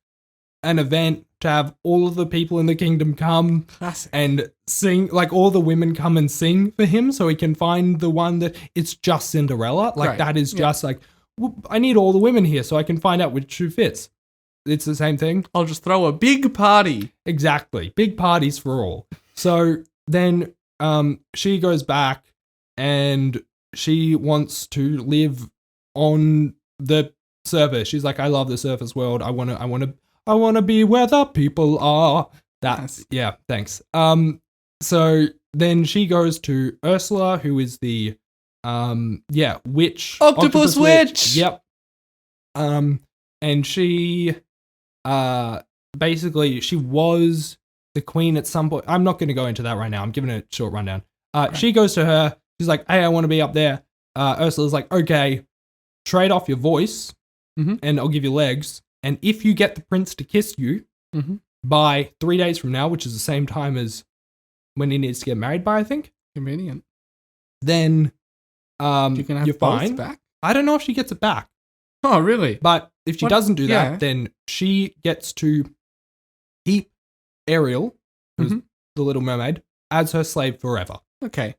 an event to have all of the people in the kingdom come and sing, all the women come and sing for him so he can find the one that it's just Cinderella. That is just I need all the women here so I can find out which shoe fits. It's the same thing. I'll just throw a big party. Exactly. Big parties for all. So then she goes back and she wants to live on the surface. She's I love the surface world. I want to be where the people are. That's yeah, thanks. So then she goes to Ursula, who is the witch. Octopus witch. Yep. And she basically she was the queen at some point. I'm not going to go into that right now. I'm giving a short rundown. She goes to her. She's hey, I want to be up there. Ursula's okay, trade off your voice and I'll give you legs. And if you get the prince to kiss you by 3 days from now, which is the same time as when he needs to get married by, I think. Convenient. Then you can have you're fine. Back? I don't know if she gets it back. Oh, really? But if she doesn't do that, then she gets to keep Ariel, who's the Little Mermaid, as her slave forever. Okay.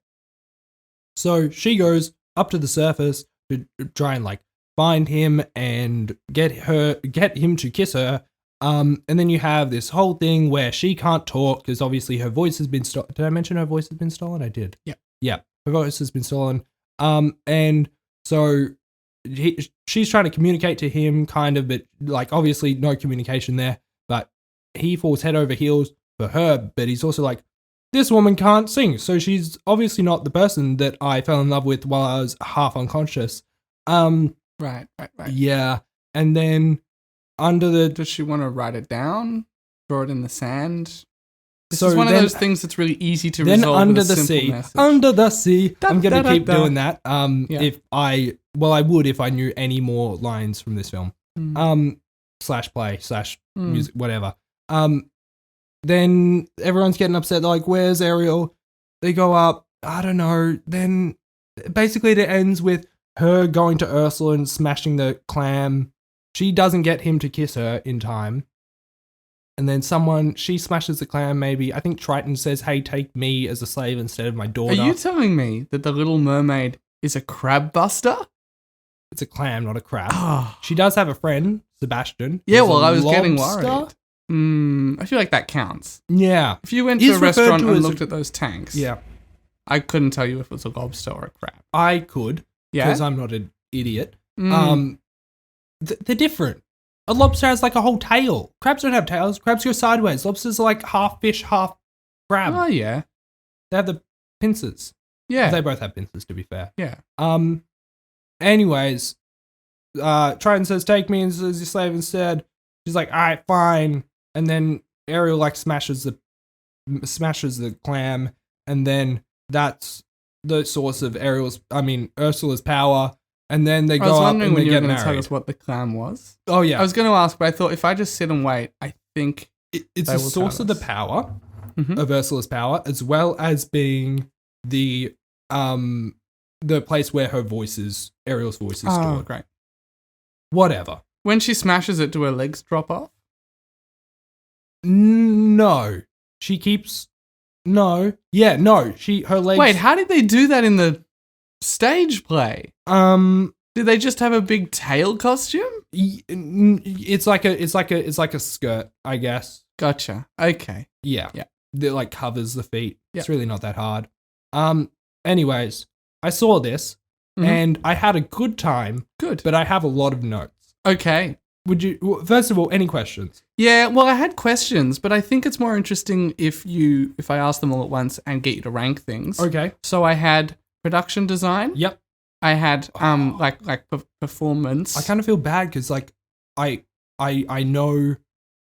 So she goes up to the surface to try and find him and get him to kiss her. And then you have this whole thing where she can't talk because obviously her voice has been stolen. Did I mention her voice has been stolen? I did. Yeah. Yeah. Her voice has been stolen. And so she's trying to communicate to him kind of, but obviously no communication there, but he falls head over heels for her, but he's also this woman can't sing. So she's obviously not the person that I fell in love with while I was half unconscious. Right. Yeah. And then does she want to write it down? Draw it in the sand? This is one of those things that's really easy to resolve under with a the simple sea. message. Under the sea. I'm going to keep doing that. Yeah. I would if I knew any more lines from this film. /play /music, whatever. Then everyone's getting upset. They're where's Ariel? They go up. I don't know. Then basically it ends with her going to Ursula and smashing the clam. She doesn't get him to kiss her in time. And then she smashes the clam maybe. I think Triton says, hey, take me as a slave instead of my daughter. Are you telling me that the Little Mermaid is a crab buster? It's a clam, not a crab. Oh. She does have a friend, Sebastian. Yeah, who's well, a I was getting lobster. worried. I feel like that counts. Yeah. If you went to Is a referred restaurant to and as looked at those tanks, Yeah. I couldn't tell you if it was a lobster or a crab. I could, Yeah? because I'm not an idiot. Mm. They're different. A lobster has like a whole tail. Crabs don't have tails. Crabs go sideways. Lobsters are like half fish, half crab. Oh, yeah. They have the pincers. Yeah. They both have pincers, to be fair. Yeah. Anyways, Triton says, take me as your slave instead. She's like, all right, fine. And then Ariel like smashes the clam, and then that's the source of Ursula's power. And then they I go was up wondering and when they you were get going to tell married. us what the clam was. Oh yeah, I was going to ask, but I thought if I just sit and wait, I think it's they the will source tell of the us. power Mhm. of Ursula's power, as well as being the place where Ariel's voice is Oh, stored. great. Whatever. When she smashes it, do her legs drop off? No, she keeps. No, yeah, no. Her legs. Wait, how did they do that in the stage play? Did they just have a big tail costume? It's like a skirt, I guess. Gotcha. Okay. Yeah. Yeah. That like covers the feet. Yeah. It's really not that hard. Anyways, I saw this Mhm. and I had a good time, Good. but I have a lot of notes. Okay. First of all, any questions? Yeah, well, I had questions, but I think it's more interesting if I ask them all at once and get you to rank things. Okay. So I had production design. Yep. I had performance. I kind of feel bad because like I know.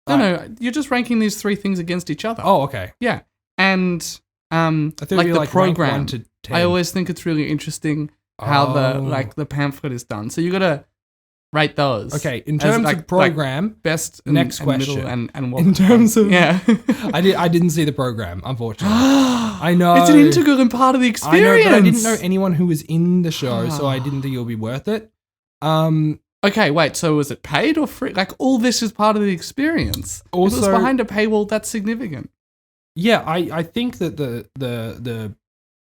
No, you're just ranking these three things against each other. Oh, okay. Yeah. And I thought like you the rank program. 1 to 10. I always think it's really interesting how Oh. the pamphlet is done. So you got to rate those. Okay, in as, terms like- of program, Best and, Next and middle question. and what in terms of yeah. I didn't see the program, unfortunately. I know. It's an integral and part of the I know, experience. but I didn't know anyone who was in the show, so I didn't think it would be worth it. Okay, wait, so was it paid or free? Like, all this is part of the experience. If it was Also- behind a paywall, that's significant. Yeah, I think that the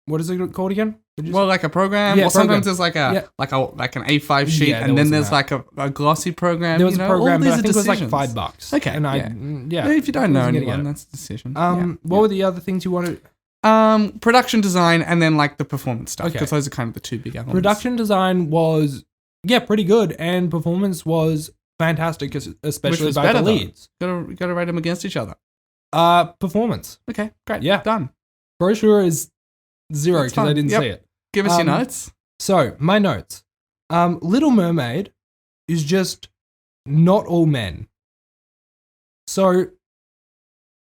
what is it called again? Did you Well, like a program, Yeah, or sometimes program. there's like an A5 sheet, Yeah, there and then wasn't there's that. like a glossy program. there was you know, a program, all but these I are think it was like decisions. $5. Okay, and yeah. If you don't know I wasn't gonna anyone, get it. that's a decision. What were the other things you wanted? Production design, and then like the performance stuff, Okay. because those are kind of the two big elements. Production design was pretty good, and performance was fantastic, especially was by better, the though? leads. Gotta rate them against each other. Performance. Okay, great. Yeah. Done. Brochure is 0 That's because I fine. didn't Yep. see it. Give us your Um, notes. So, my notes. Little Mermaid is just not all men. So,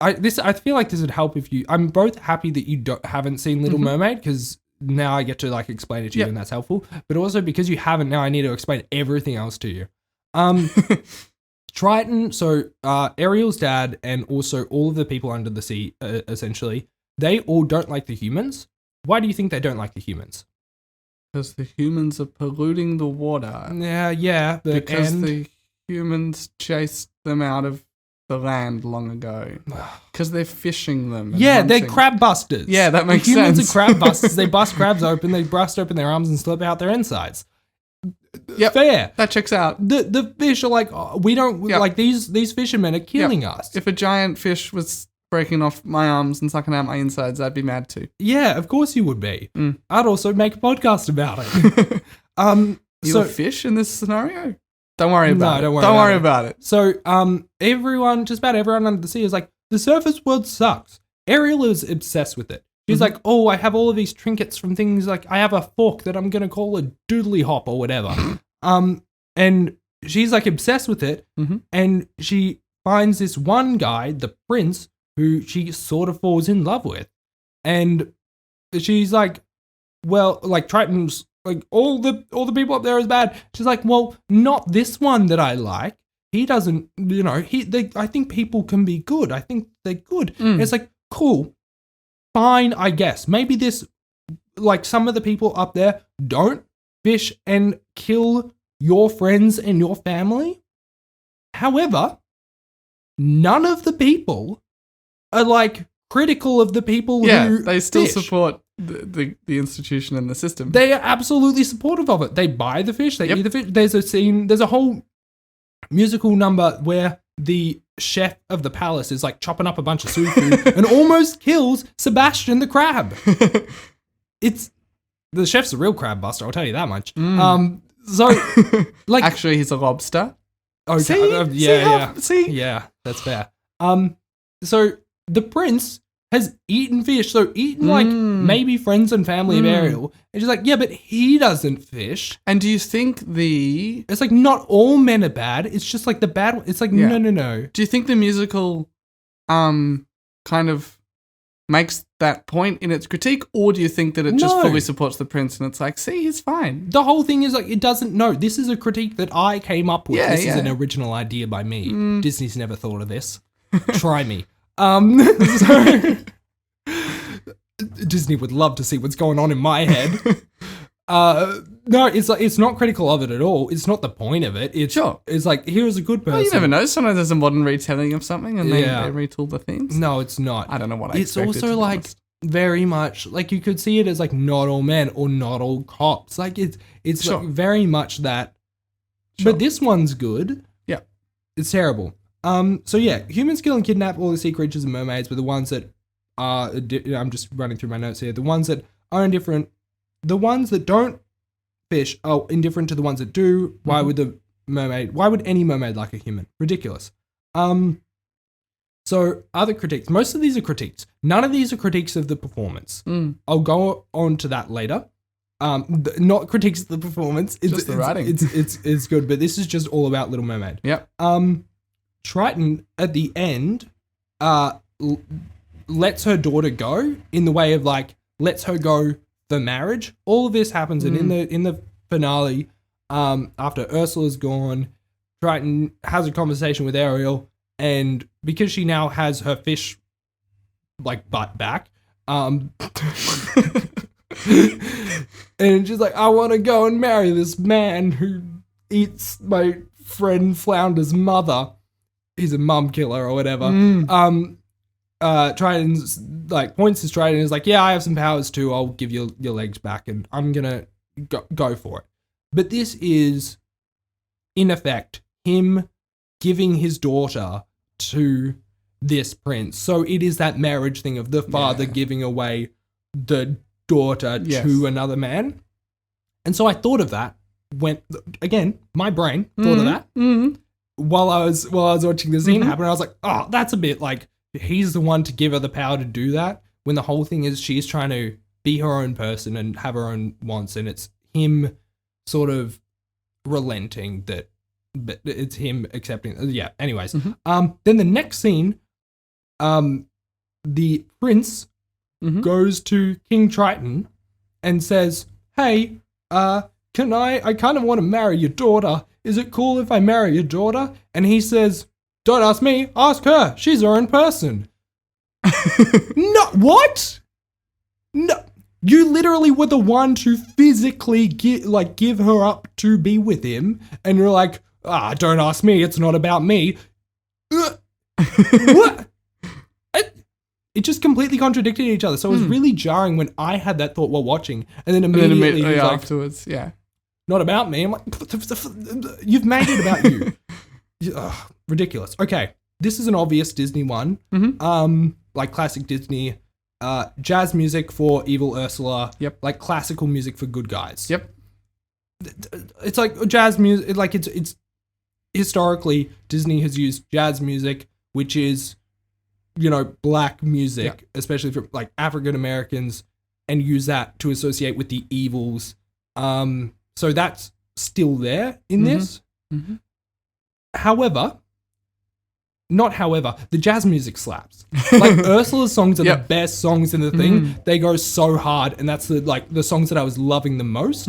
I feel like this would help if you. I'm both happy that you haven't seen Little Mhm. Mermaid because now I get to like explain it to you Yep. and that's helpful. But also because you haven't, now I need to explain everything else to you. Triton. So Ariel's dad and also all of the people under the sea, essentially, they all don't like the humans. Why do you think they don't like the humans? Because the humans are polluting the water. Yeah, but Because the humans chased them out of the land long ago. Because they're fishing them. and yeah, they're hunting. crab busters. Yeah, that makes the humans sense. are crab busters. They bust crabs open, they bust open their arms and slip out their insides. Yep. Fair. That checks out. The fish are like, oh, we don't Yep. like these fishermen are killing us. If a giant fish was breaking off my arms and sucking out my insides, I'd be mad too. Yeah, of course you would be. Mm. I'd also make a podcast about it. You So a fish in this scenario? Don't worry about it. don't worry Don't about worry it. about it. So, just about everyone under the sea is like, the surface world sucks. Ariel is obsessed with it. She's Mhm. like, oh, I have all of these trinkets from things like, I have a fork that I'm going to call a doodly hop or whatever. And she's like obsessed with it. Mhm. And she finds this one guy, the prince, who she sort of falls in love with. And she's like, well, like Triton's like, all the people up there is bad. She's like, well, not this one that I like. He doesn't, I think people can be good. I think they're good. And it's like, cool, fine, I guess. Maybe some of the people up there don't fish and kill your friends and your family. However, none of the people are like critical of the people Yeah, who they still fish. support the institution and the system. They are absolutely supportive of it. They buy the fish. They eat the fish. There's a scene. There's a whole musical number where the chef of the palace is like chopping up a bunch of seafood and almost kills Sebastian the crab. The chef's a real crab buster. I'll tell you that much. So like actually, he's a lobster. Okay. See? Yeah, that's fair. So the prince has eaten fish, so like maybe friends and family of Ariel. And she's like, yeah, but he doesn't fish. And do you think it's like not all men are bad. It's just like the bad. It's like no. Do you think the musical, kind of makes that point in its critique, or do you think that it just fully supports the prince and it's like, see, he's fine? The whole thing is like it doesn't know. This is a critique that I came up with. This is an original idea by me. Disney's never thought of this. Try me. So Disney would love to see what's going on in my head. No, it's not critical of it at all. It's not the point of it. It's like, here's a good person. Well, you never know. Sometimes there's a modern retelling of something and they retool the themes. No, it's not. I don't know what I It's expected, also like very much like you could see it as like not all men or not all cops. Like it's like very much that. But this one's good. Yeah. It's terrible. So yeah, humans kill and kidnap all the sea creatures and mermaids, but the ones that are, I'm just running through my notes here, the ones that are indifferent, the ones that don't fish are indifferent to the ones that do. Why would any mermaid like a human? Ridiculous. So other critiques, most of these are critiques. None of these are critiques of the performance. I'll go on to that later. Not critiques of the performance. It's just the writing. It's good, but this is just all about Little Mermaid. Yep. Triton at the end lets her daughter go in the way of like lets her go for marriage. All of this happens and in the finale, after Ursula's gone, Triton has a conversation with Ariel, and because she now has her fish like butt back, and she's like, I want to go and marry this man who eats my friend Flounder's mother. He's a mum killer or whatever. Triton's like points his Triton and is like, yeah, I have some powers too. I'll give you your legs back and I'm gonna go for it. But this is in effect him giving his daughter to this prince. So it is that marriage thing of the father giving away the daughter to another man. And so I thought of that when, again, my brain thought of that while I was watching the scene happen. I was like, oh, that's a bit like he's the one to give her the power to do that, when the whole thing is she's trying to be her own person and have her own wants, and it's him sort of relenting that, but it's him accepting. Yeah. Anyways, then the next scene, the prince goes to King Triton and says, hey, I kind of want to marry your daughter. Is it cool if I marry your daughter? And he says, don't ask me, ask her. She's her own person. No, what? No, you literally were the one to physically give her up to be with him. And you're like, don't ask me. It's not about me. What? It just completely contradicted each other. So it was really jarring when I had that thought while watching. And then immediately he was afterwards, not about me. I'm like, you've made it about you. Ridiculous. Okay, this is an obvious Disney one. Like classic Disney, jazz music for evil Ursula. Yep. Like classical music for good guys. Yep. It's like jazz music. Like it's historically Disney has used jazz music, which is, you know, black music, especially for like African Americans, and use that to associate with the evils. So that's still there in this. However, the jazz music slaps. Like Ursula's songs are the best songs in the thing. They go so hard, and that's the songs that I was loving the most.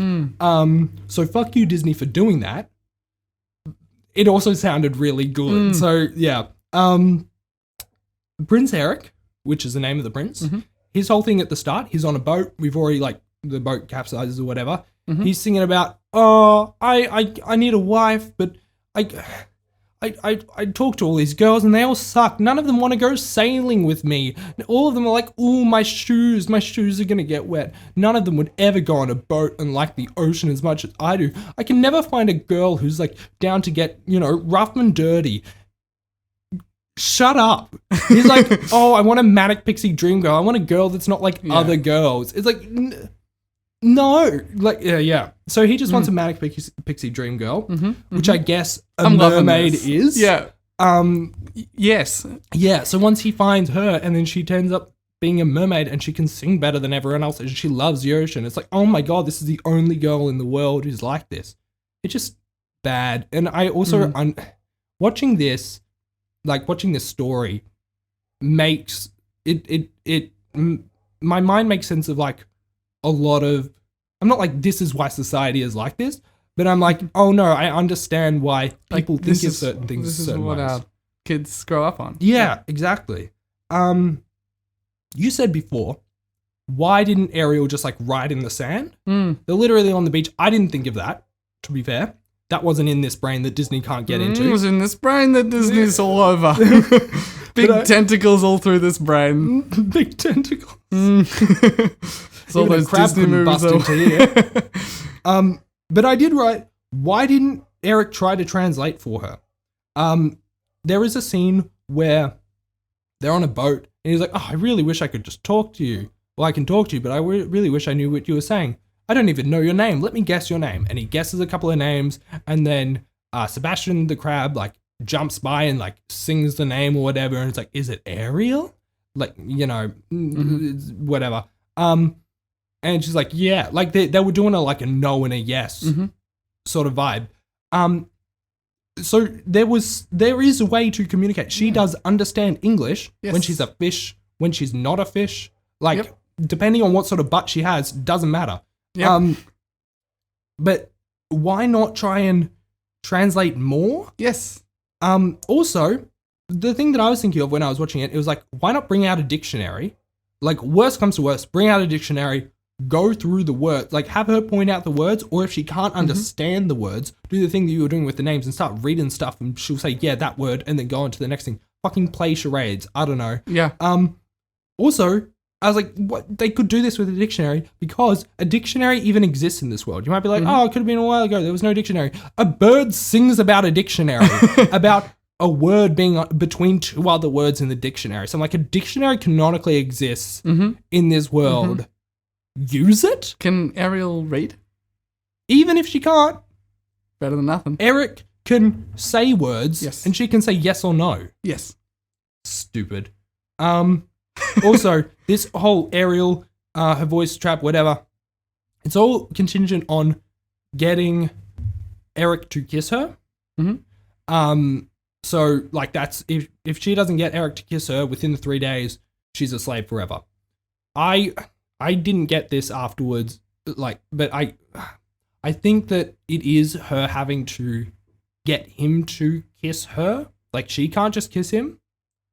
So fuck you, Disney, for doing that. It also sounded really good. So yeah. Prince Eric, which is the name of the prince, his whole thing at the start, he's on a boat. We've already the boat capsizes or whatever. He's singing about, I need a wife, but I talk to all these girls and they all suck. None of them want to go sailing with me. All of them are like, ooh, my shoes are going to get wet. None of them would ever go on a boat and like the ocean as much as I do. I can never find a girl who's like down to get, rough and dirty. Shut up. He's like, oh, I want a manic pixie dream girl. I want a girl that's not like other girls. It's like, no. Like, yeah. So he just wants a manic pixie dream girl, which I guess a mermaid is. Yeah. Yes. Yeah. So once he finds her and then she turns up being a mermaid and she can sing better than everyone else and she loves the ocean. It's like, oh my God, this is the only girl in the world who's like this. It's just bad. And I also, watching this story makes my mind makes sense of like a lot of, I'm not like, this is why society is like this, but I'm like, oh no, I understand why people think of certain things. This is what our kids grow up on. Yeah, exactly. You said before, why didn't Ariel just like write in the sand? They're literally on the beach. I didn't think of that, to be fair. That wasn't in this brain that Disney can't get into. It was in this brain that Disney's all over. Big tentacles all through this brain. Big tentacles. It's all those crab Disney movies. Bust into here. But I did write, why didn't Eric try to translate for her? There is a scene where they're on a boat and he's like, oh, I really wish I could just talk to you. Well, I can talk to you, but I really wish I knew what you were saying. I don't even know your name. Let me guess your name. And he guesses a couple of names and then Sebastian the crab like jumps by and like sings the name or whatever. And it's like, is it Ariel? Like, whatever. And she's like, yeah, like they were doing a no and a yes sort of vibe. So there is a way to communicate. She does understand English when she's a fish, when she's not a fish. Like, depending on what sort of butt she has, doesn't matter. Yep. But why not try and translate more? Yes. Also, the thing that I was thinking of when I was watching it, it was like, why not bring out a dictionary? Like, worst comes to worst, bring out a dictionary, go through the words, like have her point out the words, or if she can't understand the words, do the thing that you were doing with the names and start reading stuff and she'll say, yeah, that word, and then go on to the next thing. Fucking play charades. I don't know. Yeah. Also, I was like, what? They could do this with a dictionary because a dictionary even exists in this world. You might be like, oh, it could have been a while ago. There was no dictionary. A bird sings about a dictionary, about a word being between two other words in the dictionary. So I'm like, a dictionary canonically exists in this world. Use it? Can Ariel read? Even if she can't. Better than nothing. Eric can say words and she can say yes or no. Yes. Stupid. Also, this whole Ariel, her voice trap, whatever, it's all contingent on getting Eric to kiss her. So, like, that's if she doesn't get Eric to kiss her within the 3 days, she's a slave forever. I didn't get this afterwards, like, but I think that it is her having to get him to kiss her. Like, she can't just kiss him.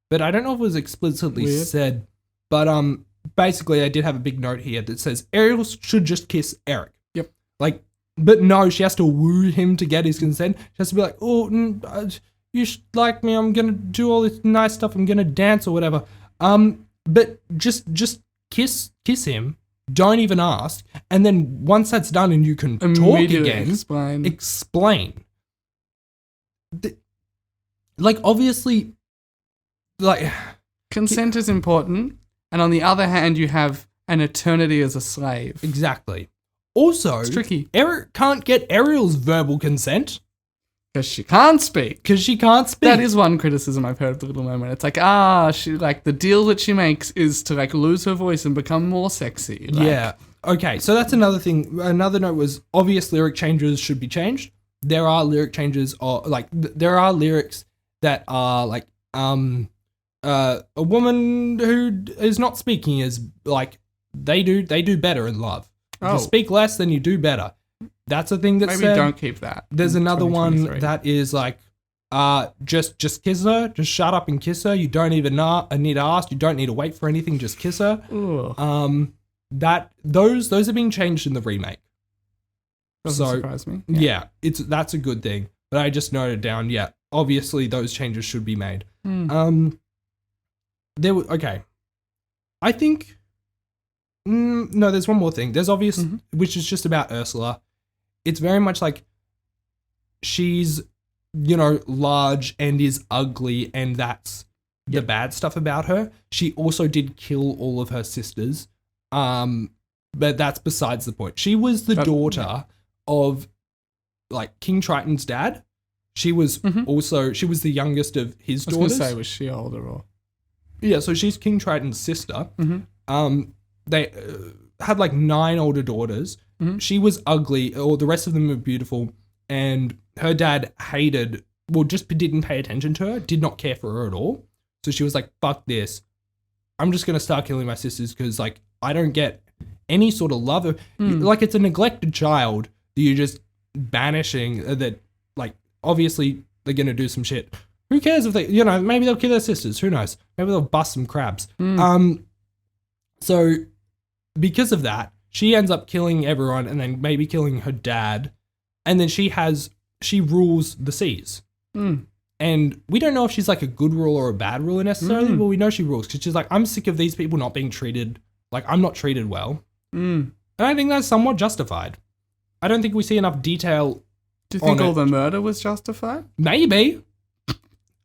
But I don't know if it was explicitly said. But basically, I did have a big note here that says Ariel should just kiss Eric. Yep. Like, but no, she has to woo him to get his consent. She has to be like, oh, you should like me. I'm gonna do all this nice stuff. I'm gonna dance or whatever. But just kiss him. Don't even ask. And then once that's done and you can talk again, explain. Like, obviously, like, consent is important. And on the other hand, you have an eternity as a slave. Exactly. Also, it's tricky. Eric can't get Ariel's verbal consent. Because she can't speak. That is one criticism I've heard of the Little Mermaid. It's like, she like the deal that she makes is to like lose her voice and become more sexy. Like, yeah. Okay, so that's another thing. Another note was obvious lyric changes should be changed. There are lyric changes, or like there are lyrics that are like a woman who is not speaking is like they do better in love. If you speak less, then you do better. That's a thing that's maybe don't keep that. There's another one that is like, just kiss her. Just shut up and kiss her. You don't even need to ask. You don't need to wait for anything. Just kiss her. Ooh. Those are being changed in the remake. Doesn't surprise me. Yeah, that's a good thing. But I just noted down. Yeah, obviously those changes should be made. Mm. I think no, there's one more thing. There's obvious, which is just about Ursula. It's very much like she's, large and is ugly, and that's the bad stuff about her. She also did kill all of her sisters, but that's besides the point. She was the daughter of, like, King Triton's dad. She was she was the youngest of his daughters. I was going to say, was she older or? Yeah, so she's King Triton's sister. They had like 9 older daughters. She was ugly, or the rest of them were beautiful, and her dad just didn't pay attention to her, did not care for her at all. So she was like, fuck this. I'm just going to start killing my sisters because, like, I don't get any sort of love. Like, it's a neglected child that you're just banishing that, like, obviously they're going to do some shit. Who cares if they, maybe they'll kill their sisters. Who knows? Maybe they'll bust some crabs. So because of that, she ends up killing everyone and then maybe killing her dad. And then she rules the seas. And we don't know if she's like a good ruler or a bad ruler necessarily, but we know she rules because she's like, I'm sick of these people not being treated, like, I'm not treated well. And I think that's somewhat justified. I don't think we see enough detail. Do you think all the murder was justified? Maybe.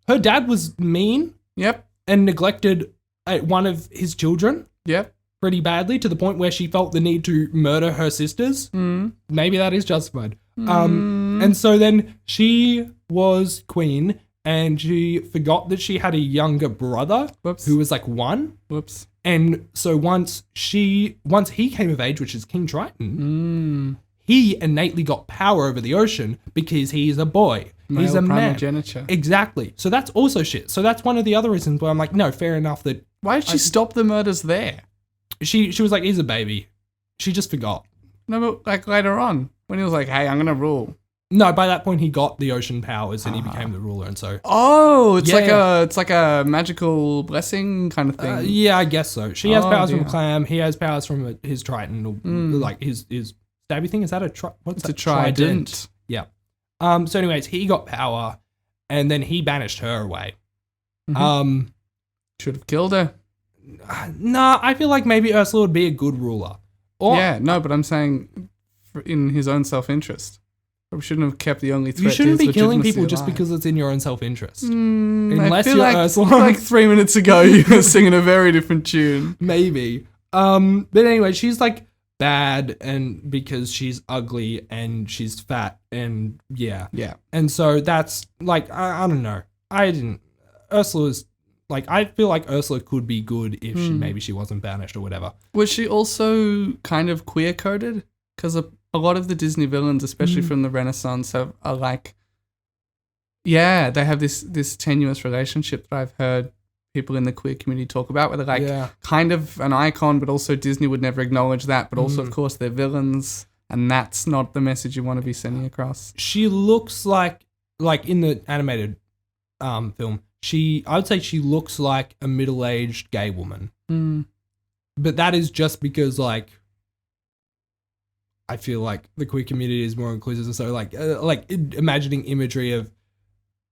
Her dad was mean. Yep. And neglected one of his children. Yep. Pretty badly, to the point where she felt the need to murder her sisters. Maybe that is justified. And so then she was queen, and she forgot that she had a younger brother who was like 1. Whoops. And so once he came of age, which is King Triton, he innately got power over the ocean because he's a boy. He's a man. Primogeniture. Exactly. So that's also shit. So that's one of the other reasons why I'm like, no, fair enough that. Why did she stop the murders there? She was like, he's a baby. She just forgot. No, but like later on, when he was like, hey, I'm going to rule. No, by that point he got the ocean powers and he became the ruler, and so. Oh, it's like a magical blessing kind of thing. Yeah, I guess so. She has powers from a clam. He has powers from his Triton, like his stabby thing. Is that what's that? A trident. Yeah. So anyways, he got power, and then he banished her away. Should have killed her. Nah, I feel like maybe Ursula would be a good ruler. But I'm saying in his own self-interest. Probably shouldn't have kept the only threat. You shouldn't to his be killing legitimacy people just alive. because it's in your own self-interest. Unless you're like, Ursula. Like 3 minutes ago, you were singing a very different tune. Maybe. But anyway, she's like bad, and because she's ugly and she's fat, and yeah. And so that's like, I don't know. Ursula's like, I feel like Ursula could be good if maybe she wasn't banished or whatever. Was she also kind of queer-coded? Because a lot of the Disney villains, especially from the Renaissance, are like, they have this tenuous relationship that I've heard people in the queer community talk about, where they're like kind of an icon, but also Disney would never acknowledge that. But also, of course, they're villains, and that's not the message you want to be sending across. She looks like in the animated film, I would say she looks like a middle-aged gay woman. But that is just because, like, I feel like the queer community is more inclusive. And so, like imagining imagery of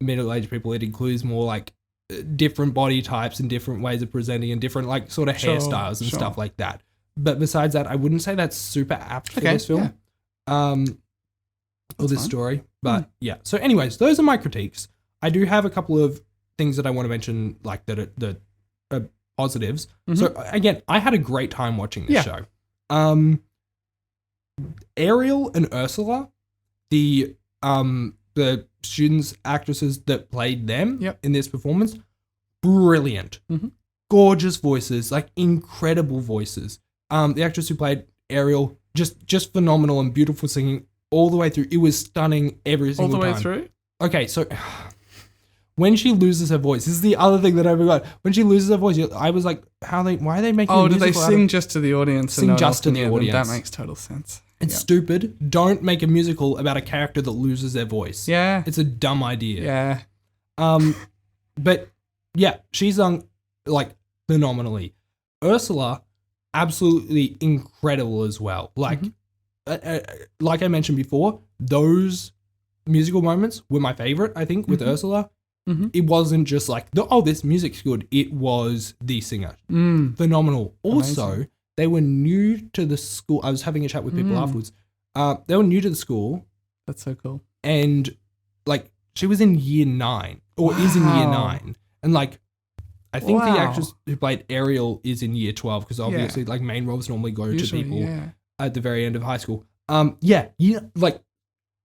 middle-aged people, it includes more, like, different body types and different ways of presenting and different, like, sort of hairstyles and stuff like that. But besides that, I wouldn't say that's super apt for this film. Or this story. But, yeah. So, anyways, those are my critiques. I do have a couple of things that I want to mention, like, that are positives. So again, I had a great time watching this show. Ariel and Ursula, the students, actresses that played them in this performance, brilliant, gorgeous voices, like incredible voices. The actress who played Ariel, just phenomenal and beautiful singing all the way through. It was stunning every single time. All the way through? Okay, so when she loses her voice, this is the other thing that I forgot. When she loses her voice, I was like, why are they making a musical? Do they sing just to the audience? Sing just to the audience. That makes total sense. It's stupid. Don't make a musical about a character that loses their voice. Yeah. It's a dumb idea. Yeah. But yeah, she sung like phenomenally. Ursula, absolutely incredible as well. Like, like I mentioned before, those musical moments were my favorite, I think, with Ursula. Mm-hmm. It wasn't just like, this music's good. It was the singer. Phenomenal. Also, Amazing. they were new to the school. I was having a chat with people afterwards. They were new to the school. That's so cool. And like, she was in year 9 or is in year 9. And like, I think the actress who played Ariel is in year 12 because obviously like main roles normally go Usually, to people yeah. at the very end of high school. Like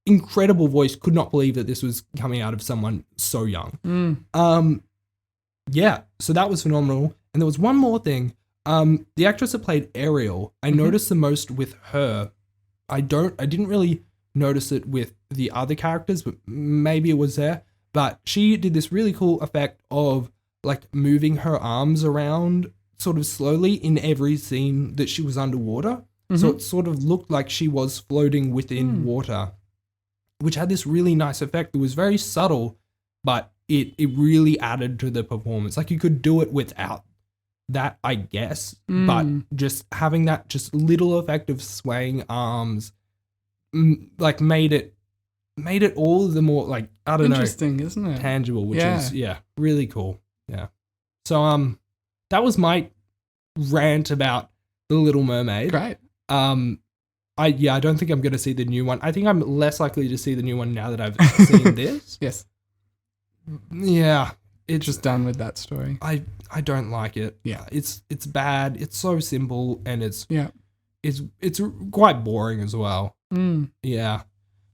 incredible voice. Could not believe that this was coming out of someone so young. So that was phenomenal. And there was one more thing. The actress that played Ariel, I noticed the most with her. I didn't really notice it with the other characters, but maybe it was there. But she did this really cool effect of like moving her arms around sort of slowly in every scene that she was underwater. So it sort of looked like she was floating within water, which had this really nice effect. It was very subtle, but it really added to the performance. Like you could do it without that, I guess, but just having that just little effect of swaying arms, like made it all the more like, I don't know. Interesting, isn't it? Tangible, which is, really cool. Yeah. So, that was my rant about The Little Mermaid. Great. I don't think I'm going to see the new one. I think I'm less likely to see the new one now that I've seen this. Yes. Yeah. It's Just done with that story. I don't like it. Yeah. It's bad. It's so simple and it's quite boring as well. Yeah.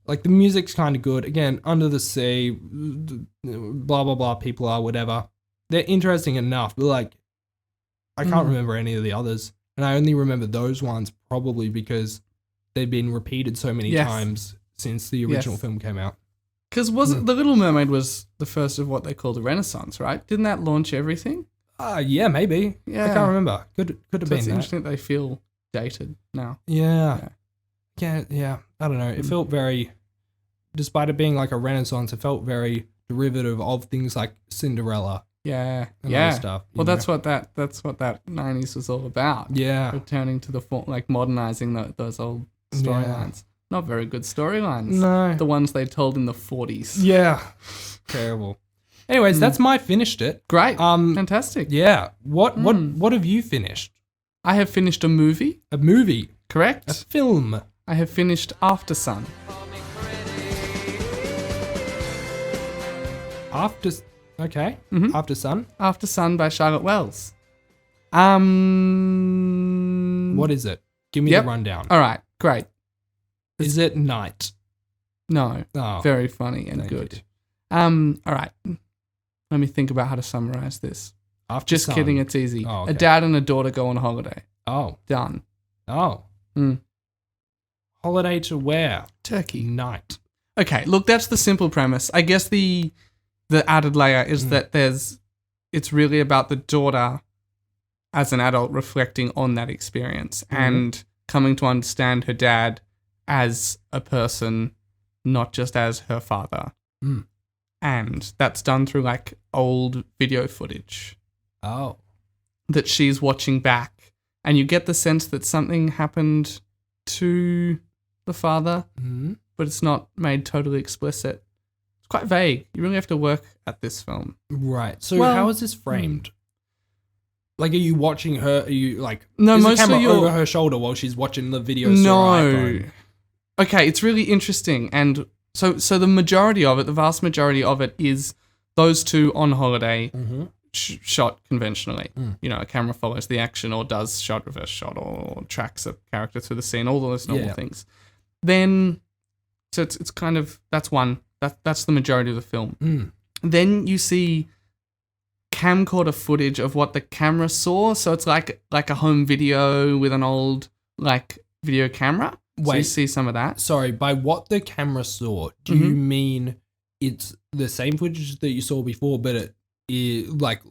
Like the music's kind of good. Again, Under the Sea, blah, blah, blah, people are whatever. They're interesting enough, but like, I can't remember any of the others. And I only remember those ones probably because they've been repeated so many times since the original film came out. Because The Little Mermaid was the first of what they called a renaissance, right? Didn't that launch everything? Yeah, maybe. Yeah. I can't remember. Could have So been it's that. interesting that they feel dated now. Yeah. I don't know. It felt very, despite it being like a renaissance, it felt very derivative of things like Cinderella. Yeah. And other stuff. Well, that's what that 90s was all about. Yeah. Returning to the form, like modernizing those old storylines. Not very good storylines. No. The ones they told in the 40s. Yeah. Terrible. Anyways, that's my finished it. Great. Fantastic. Yeah. What have you finished? I have finished a movie. A movie. Correct. A film. I have finished Aftersun. Aftersun. Aftersun by Charlotte Wells. What is it? Give me the rundown. All right. Great. Is it night? No. Oh. Very funny and good. you. All right. Let me think about how to summarize this. Just Aftersun. kidding. It's easy. Oh, okay. A dad and a daughter go on holiday. Oh. Done. Oh. Holiday to where? Turkey. Night. Okay. Look, that's the simple premise. I guess the added layer is that it's really about the daughter as an adult reflecting on that experience and coming to understand her dad as a person, not just as her father. And that's done through like old video footage Oh. that she's watching back. And you get the sense that something happened to the father, but it's not made totally explicit. It's quite vague. You really have to work at this film. Right. So Well, how is this framed? Like, are you watching her? Are you like, No, is the mostly camera you're- over her shoulder while she's watching the videos through her iPhone? Okay, it's really interesting. And so the majority of it, the vast majority of it is those two on holiday shot conventionally. You know, a camera follows the action or does shot, reverse shot, or tracks a character through the scene, all those normal things. Then, so it's kind of, that's the majority of the film. Then you see camcorder footage of what the camera saw. So it's like a home video with an old like video camera. So you see some of that. Sorry, by what the camera saw, do you mean it's the same footage that you saw before, but it like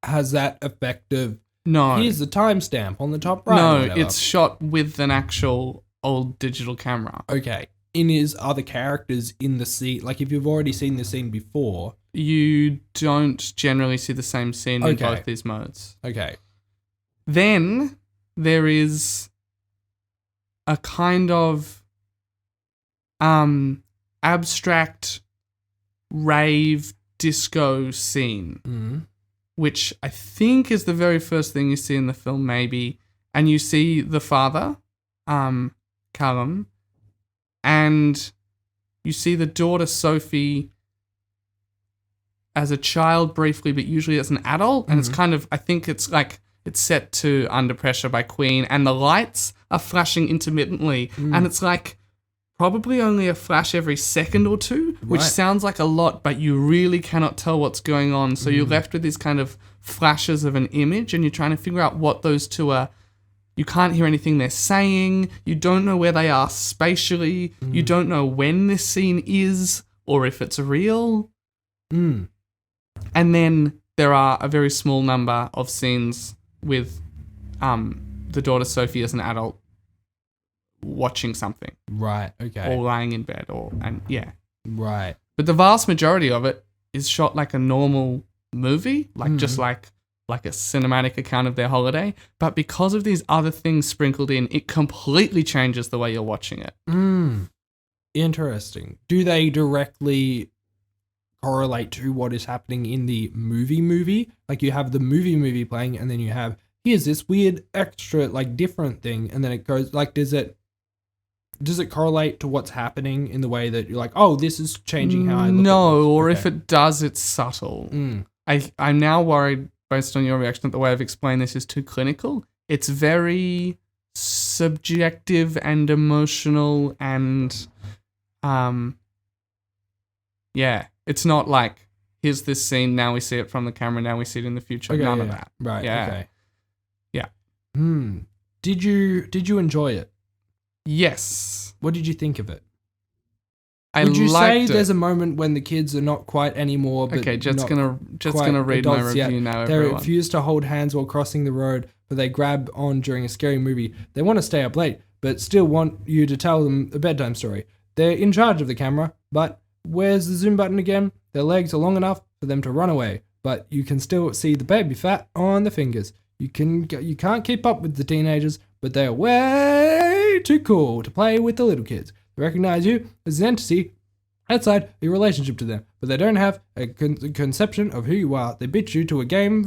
has that effect of here's the timestamp on the top right? No, it's shot with an actual old digital camera. Okay. Is other characters in the scene, like if you've already seen the scene before, You don't generally see the same scene in both these modes. Okay. Then there is a kind of abstract rave disco scene, which I think is the very first thing you see in the film, maybe. And you see the father, Callum, and you see the daughter, Sophie, as a child briefly, but usually as an adult. And it's kind of, I think it's like, it's set to Under Pressure by Queen, and the lights are flashing intermittently. And it's like probably only a flash every second or two, which sounds like a lot, but you really cannot tell what's going on. So you're left with these kind of flashes of an image, and you're trying to figure out what those two are. You can't hear anything they're saying. You don't know where they are spatially. You don't know when this scene is or if it's real. And then there are a very small number of scenes with the daughter Sophie as an adult watching something. Right, okay. Or lying in bed Right. But the vast majority of it is shot like a normal movie, like just like a cinematic account of their holiday. But because of these other things sprinkled in, it completely changes the way you're watching it. Interesting. Do they directly correlate to what is happening in the movie? Like you have the movie playing, and then you have, here's this weird extra, like different thing, and then it goes, like, does it correlate to what's happening in the way that you're like, oh, this is changing how I look at this? Or if it does, it's subtle. I'm now worried, based on your reaction, that the way I've explained this is too clinical. It's very subjective and emotional and, it's not like, here's this scene, now we see it from the camera, now we see it in the future. Okay, None of that. Right, okay. Yeah. Did you enjoy it? Yes. What did you think of it? Would you say there's a moment when the kids are not quite anymore? But okay, Jet's gonna read my review now. They refuse to hold hands while crossing the road, but they grab on during a scary movie. They want to stay up late, but still want you to tell them a bedtime story. They're in charge of the camera, but where's the zoom button again? Their legs are long enough for them to run away, but you can still see the baby fat on the fingers. You can't keep up with the teenagers, but they are way too cool to play with the little kids. They recognize you as an entity outside your relationship to them, but they don't have a conception of who you are. They beat you to a game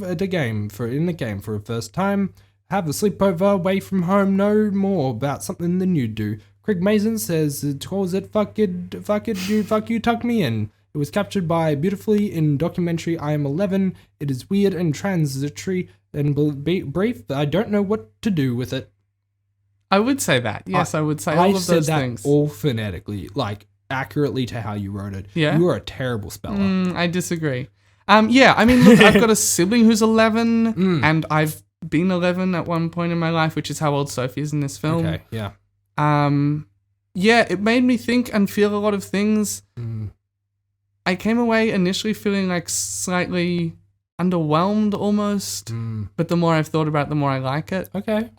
for a first time. Have a sleepover away from home, know more about something than you do. Craig Mazin calls it fuck you, tuck me in. It was captured by beautifully in documentary I Am 11. It is weird and transitory and brief. I don't know what to do with it. I would say that. Yes, I would say all of those things. All phonetically, like accurately to how you wrote it. Yeah. You are a terrible speller. I disagree. I mean, look, I've got a sibling who's 11, and I've been 11 at one point in my life, which is how old Sophie is in this film. Okay, yeah. It made me think and feel a lot of things. I came away initially feeling like slightly underwhelmed almost, but the more I've thought about it, the more I like it. Okay.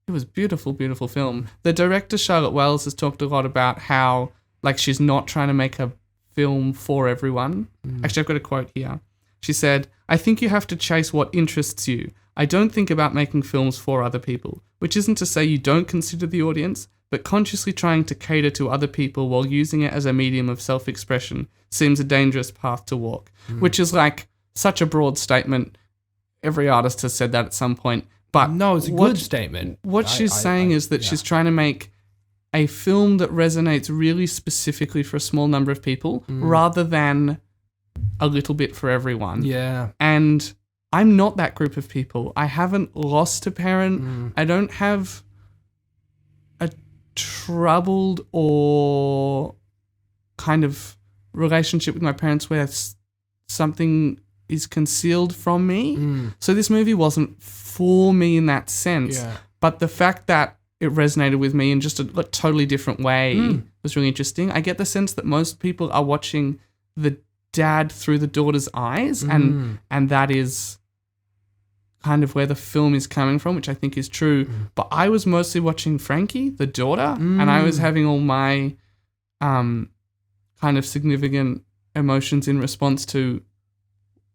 It was beautiful, beautiful film. The director, Charlotte Wells, has talked a lot about how, like, she's not trying to make a film for everyone. Actually, I've got a quote here. She said, "I think you have to chase what interests you. I don't think about making films for other people, which isn't to say you don't consider the audience, but consciously trying to cater to other people while using it as a medium of self-expression seems a dangerous path to walk," which is like such a broad statement. Every artist has said that at some point. But no, it's a good statement. What she's saying is that she's trying to make a film that resonates really specifically for a small number of people rather than a little bit for everyone. Yeah. And I'm not that group of people. I haven't lost a parent. I don't have a troubled or kind of relationship with my parents where something is concealed from me. So this movie wasn't for me in that sense. Yeah. But the fact that it resonated with me in just a totally different way was really interesting. I get the sense that most people are watching the dad through the daughter's eyes, and that is kind of where the film is coming from, which I think is true. But I was mostly watching Frankie, the daughter, and I was having all my kind of significant emotions in response to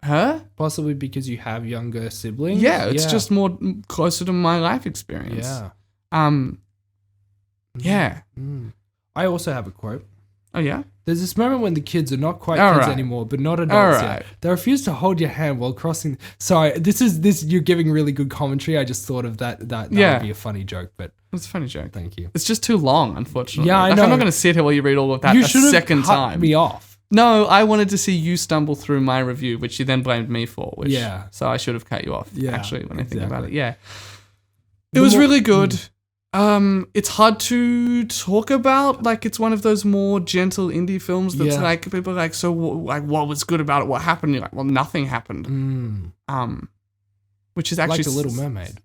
her. Possibly because you have younger siblings. Yeah, it's just more closer to my life experience. Yeah. Yeah. I also have a quote. Oh, yeah? There's this moment when the kids are not quite All kids right. anymore, but not adults All right. yet. They refuse to hold your hand while crossing. Sorry, this. You're giving really good commentary. I just thought of that. That would be a funny joke, but It's a funny joke. thank you. It's just too long, unfortunately. Yeah, I know. I'm not going to sit here while you read all of that You a should have second cut time. me off. No, I wanted to see you stumble through my review, which you then blamed me for. Which, Yeah. So I should have cut you off, Yeah, actually, when I think about it. exactly. Yeah. It was really good. It's hard to talk about. Like, it's one of those more gentle indie films that's Yeah. like, people are like, so what was good about it? What happened? You're like, well, nothing happened. Which is actually... Like The Little Mermaid.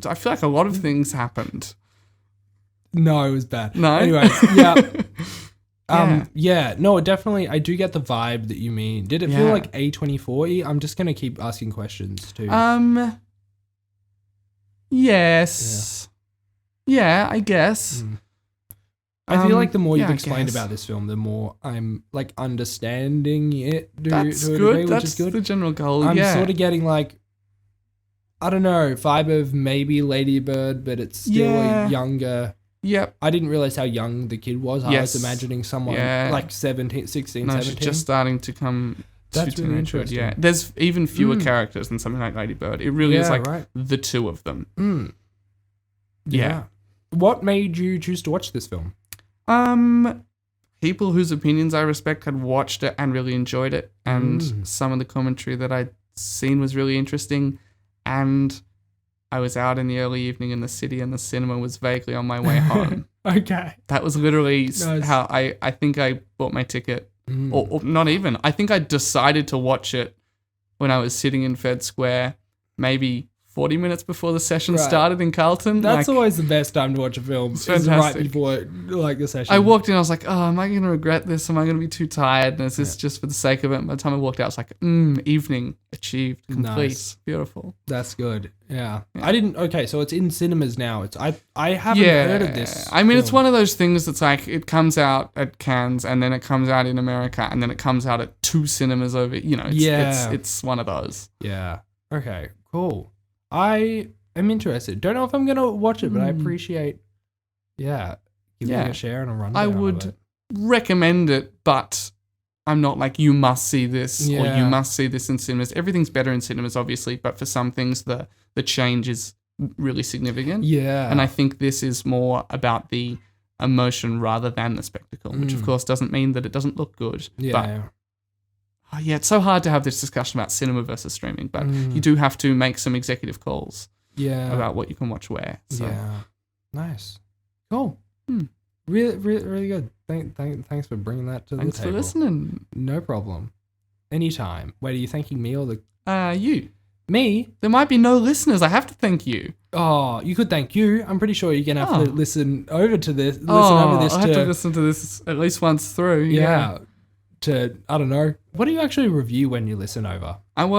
I feel like a lot of things happened. No, it was bad. No? Anyways, yeah. Yeah. No, definitely. I do get the vibe that you mean. Did it feel Yeah. like A24? I'm just gonna keep asking questions too. Yes. Yeah, I guess. I feel like the more you've I explained guess. about this film, the more I'm like understanding it. That's to a good. degree, That's which is good. the general goal. I'm yeah. sort of getting like, I don't know, vibe of maybe Lady Bird, but it's still Yeah. a younger. Yep. I didn't realize how young the kid was. I Yes. was imagining someone Yeah. like 17, 16, No, 17. she's just starting to come That's to really teenagehood. interesting. Yeah. There's even fewer characters than something like Lady Bird. It really is like right. the two of them. Yeah. What made you choose to watch this film? People whose opinions I respect had watched it and really enjoyed it, and some of the commentary that I'd seen was really interesting, and I was out in the early evening in the city and the cinema was vaguely on my way home. Okay. That was literally Nice. how I think I bought my ticket, or not even. I think I decided to watch it when I was sitting in Fed Square, maybe 40 minutes before the session Right. started in Carlton. That's Like, always the best time to watch a film. Is right fantastic. before like the session. I walked in, I was like, oh, am I going to regret this? Am I going to be too tired? And is this just for the sake of it? By the time I walked out, I was like, evening achieved, complete, Nice. beautiful. That's good. Yeah. I didn't. Okay, so it's in cinemas now. It's I haven't heard of this. I mean, it's film. one of those things that's like, it comes out at Cannes and then it comes out in America and then it comes out at 2 cinemas over, it's one of those. Yeah. Okay. Cool. I am interested. Don't know if I'm gonna watch it, but I appreciate. Yeah. Giving it a share and a rundown. I of would it. recommend it, but I'm not like, you must see this or Yeah. you must see this in cinemas. Everything's better in cinemas, obviously, but for some things, the change is really significant. Yeah. And I think this is more about the emotion rather than the spectacle, which of course doesn't mean that it doesn't look good. Yeah. But it's so hard to have this discussion about cinema versus streaming, but you do have to make some executive calls Yeah. about what you can watch where. So. Yeah. Nice. Cool. Really, really, really good. Thanks for bringing that to Thanks the for table. listening. No problem. Anytime. Wait, are you thanking me or the You. me? There might be no listeners. I have to thank you. Oh, you could thank you. I'm pretty sure you're gonna have to listen over to this. Listen Oh, over this I to have to listen to this at least once through. yeah. To I don't know. What do you actually review when you listen over? I'm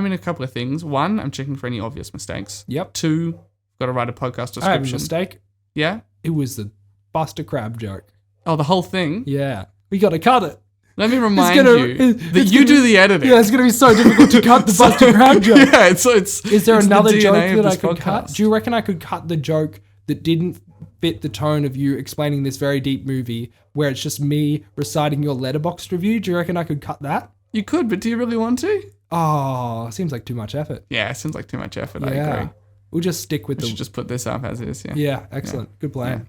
in a couple of things. One, I'm checking for any obvious mistakes. Yep. 2, got to write a podcast I have a description. mistake. Yeah. It was the Buster Crab joke. Oh, the whole thing. Yeah. We gotta cut it. Let me remind gonna- you it's that you gonna do be- the editing. Yeah, it's gonna be so difficult to cut the Buster Crab joke. Yeah, it's Is there it's the another DNA joke of that I this could cut? podcast. Do you reckon I could cut the joke that didn't fit the tone of you explaining this very deep movie where it's just me reciting your Letterboxd review? Do you reckon I could cut that? You could, but do you really want to? Oh, seems like too much effort. Yeah, it seems like too much effort. I Yeah. agree. We'll just stick with We should just put this up as is. Yeah. Yeah, excellent. Good plan.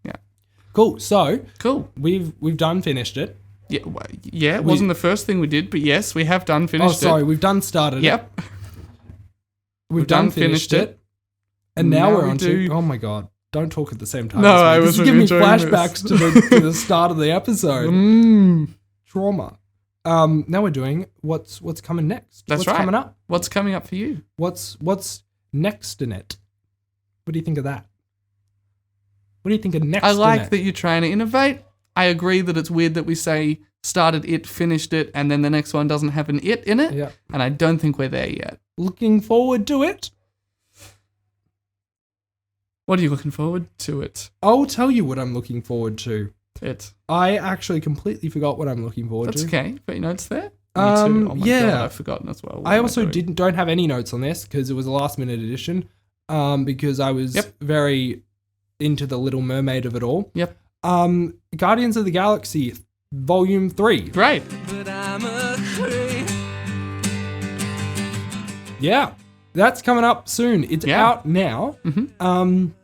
Yeah. Cool. So Cool. we've done finished it. Yeah, it wasn't the first thing we did, but yes, we have done finished Oh, sorry, it. we've done started it. Yep. We've done finished it. And now Now we're we on do- to, oh my God, don't talk at the same time. No, as me. I This was is giving me enjoying flashbacks this. to the start of the episode. Trauma. Now we're doing what's coming next. That's what's right. coming up? What's coming up for you? What's next in it? What do you think of that? What do you think of next? I in like it? that you're trying to innovate. I agree that it's weird that we say started it, finished it, and then the next one doesn't have an it in it. Yeah. And I don't think we're there yet. Looking forward to it. What are you looking forward to it? I'll tell you what I'm looking forward to. It. I actually completely forgot what I'm looking forward That's to. okay. But your notes there? Me too. Oh my yeah. God, I've forgotten as well. What I am also doing? don't have any notes on this because it was a last minute edition. Because I was Yep. very into the Little Mermaid of it all. Yep. Guardians of the Galaxy Volume 3. Great. Yeah, that's coming up soon. It's out now. And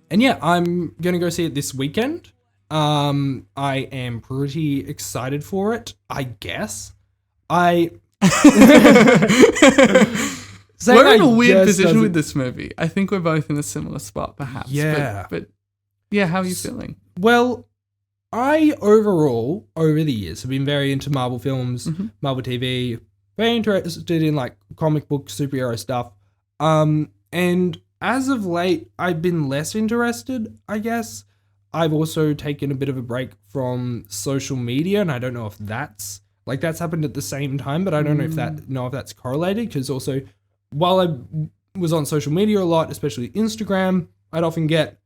yeah, I'm going to go see it this weekend. I am pretty excited for it, I guess. We're in a weird position with this movie. I think we're both in a similar spot, perhaps. Yeah. But yeah, how are you feeling? Well, I overall, over the years, have been very into Marvel films, Marvel TV, very interested in like comic book superhero stuff. And as of late, I've been less interested, I guess. I've also taken a bit of a break from social media, and I don't know if that's happened at the same time, but I don't know if that's correlated, because also while I was on social media a lot, especially Instagram, I'd often get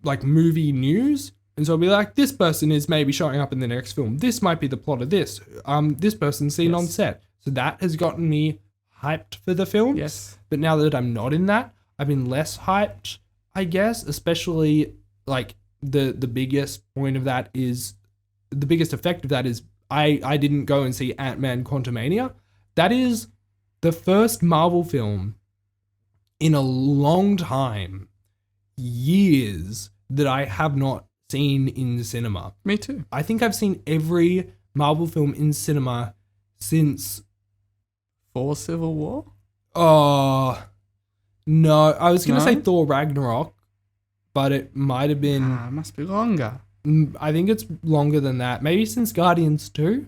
like movie news. And so I'll be like, this person is maybe showing up in the next film. This might be the plot of this. This person's seen on set. So that has gotten me hyped for the film. Yes. But now that I'm not in that, I've been less hyped, I guess, especially like the biggest point of that is, the biggest effect of that is I didn't go and see Ant-Man Quantumania. That is the first Marvel film in a long time, years, that I have not seen in cinema. Me too. I think I've seen every Marvel film in cinema since... For Civil War? Oh, no. I was going to say Thor Ragnarok, but it might have been... it must be longer. I think it's longer than that. Maybe since Guardians 2.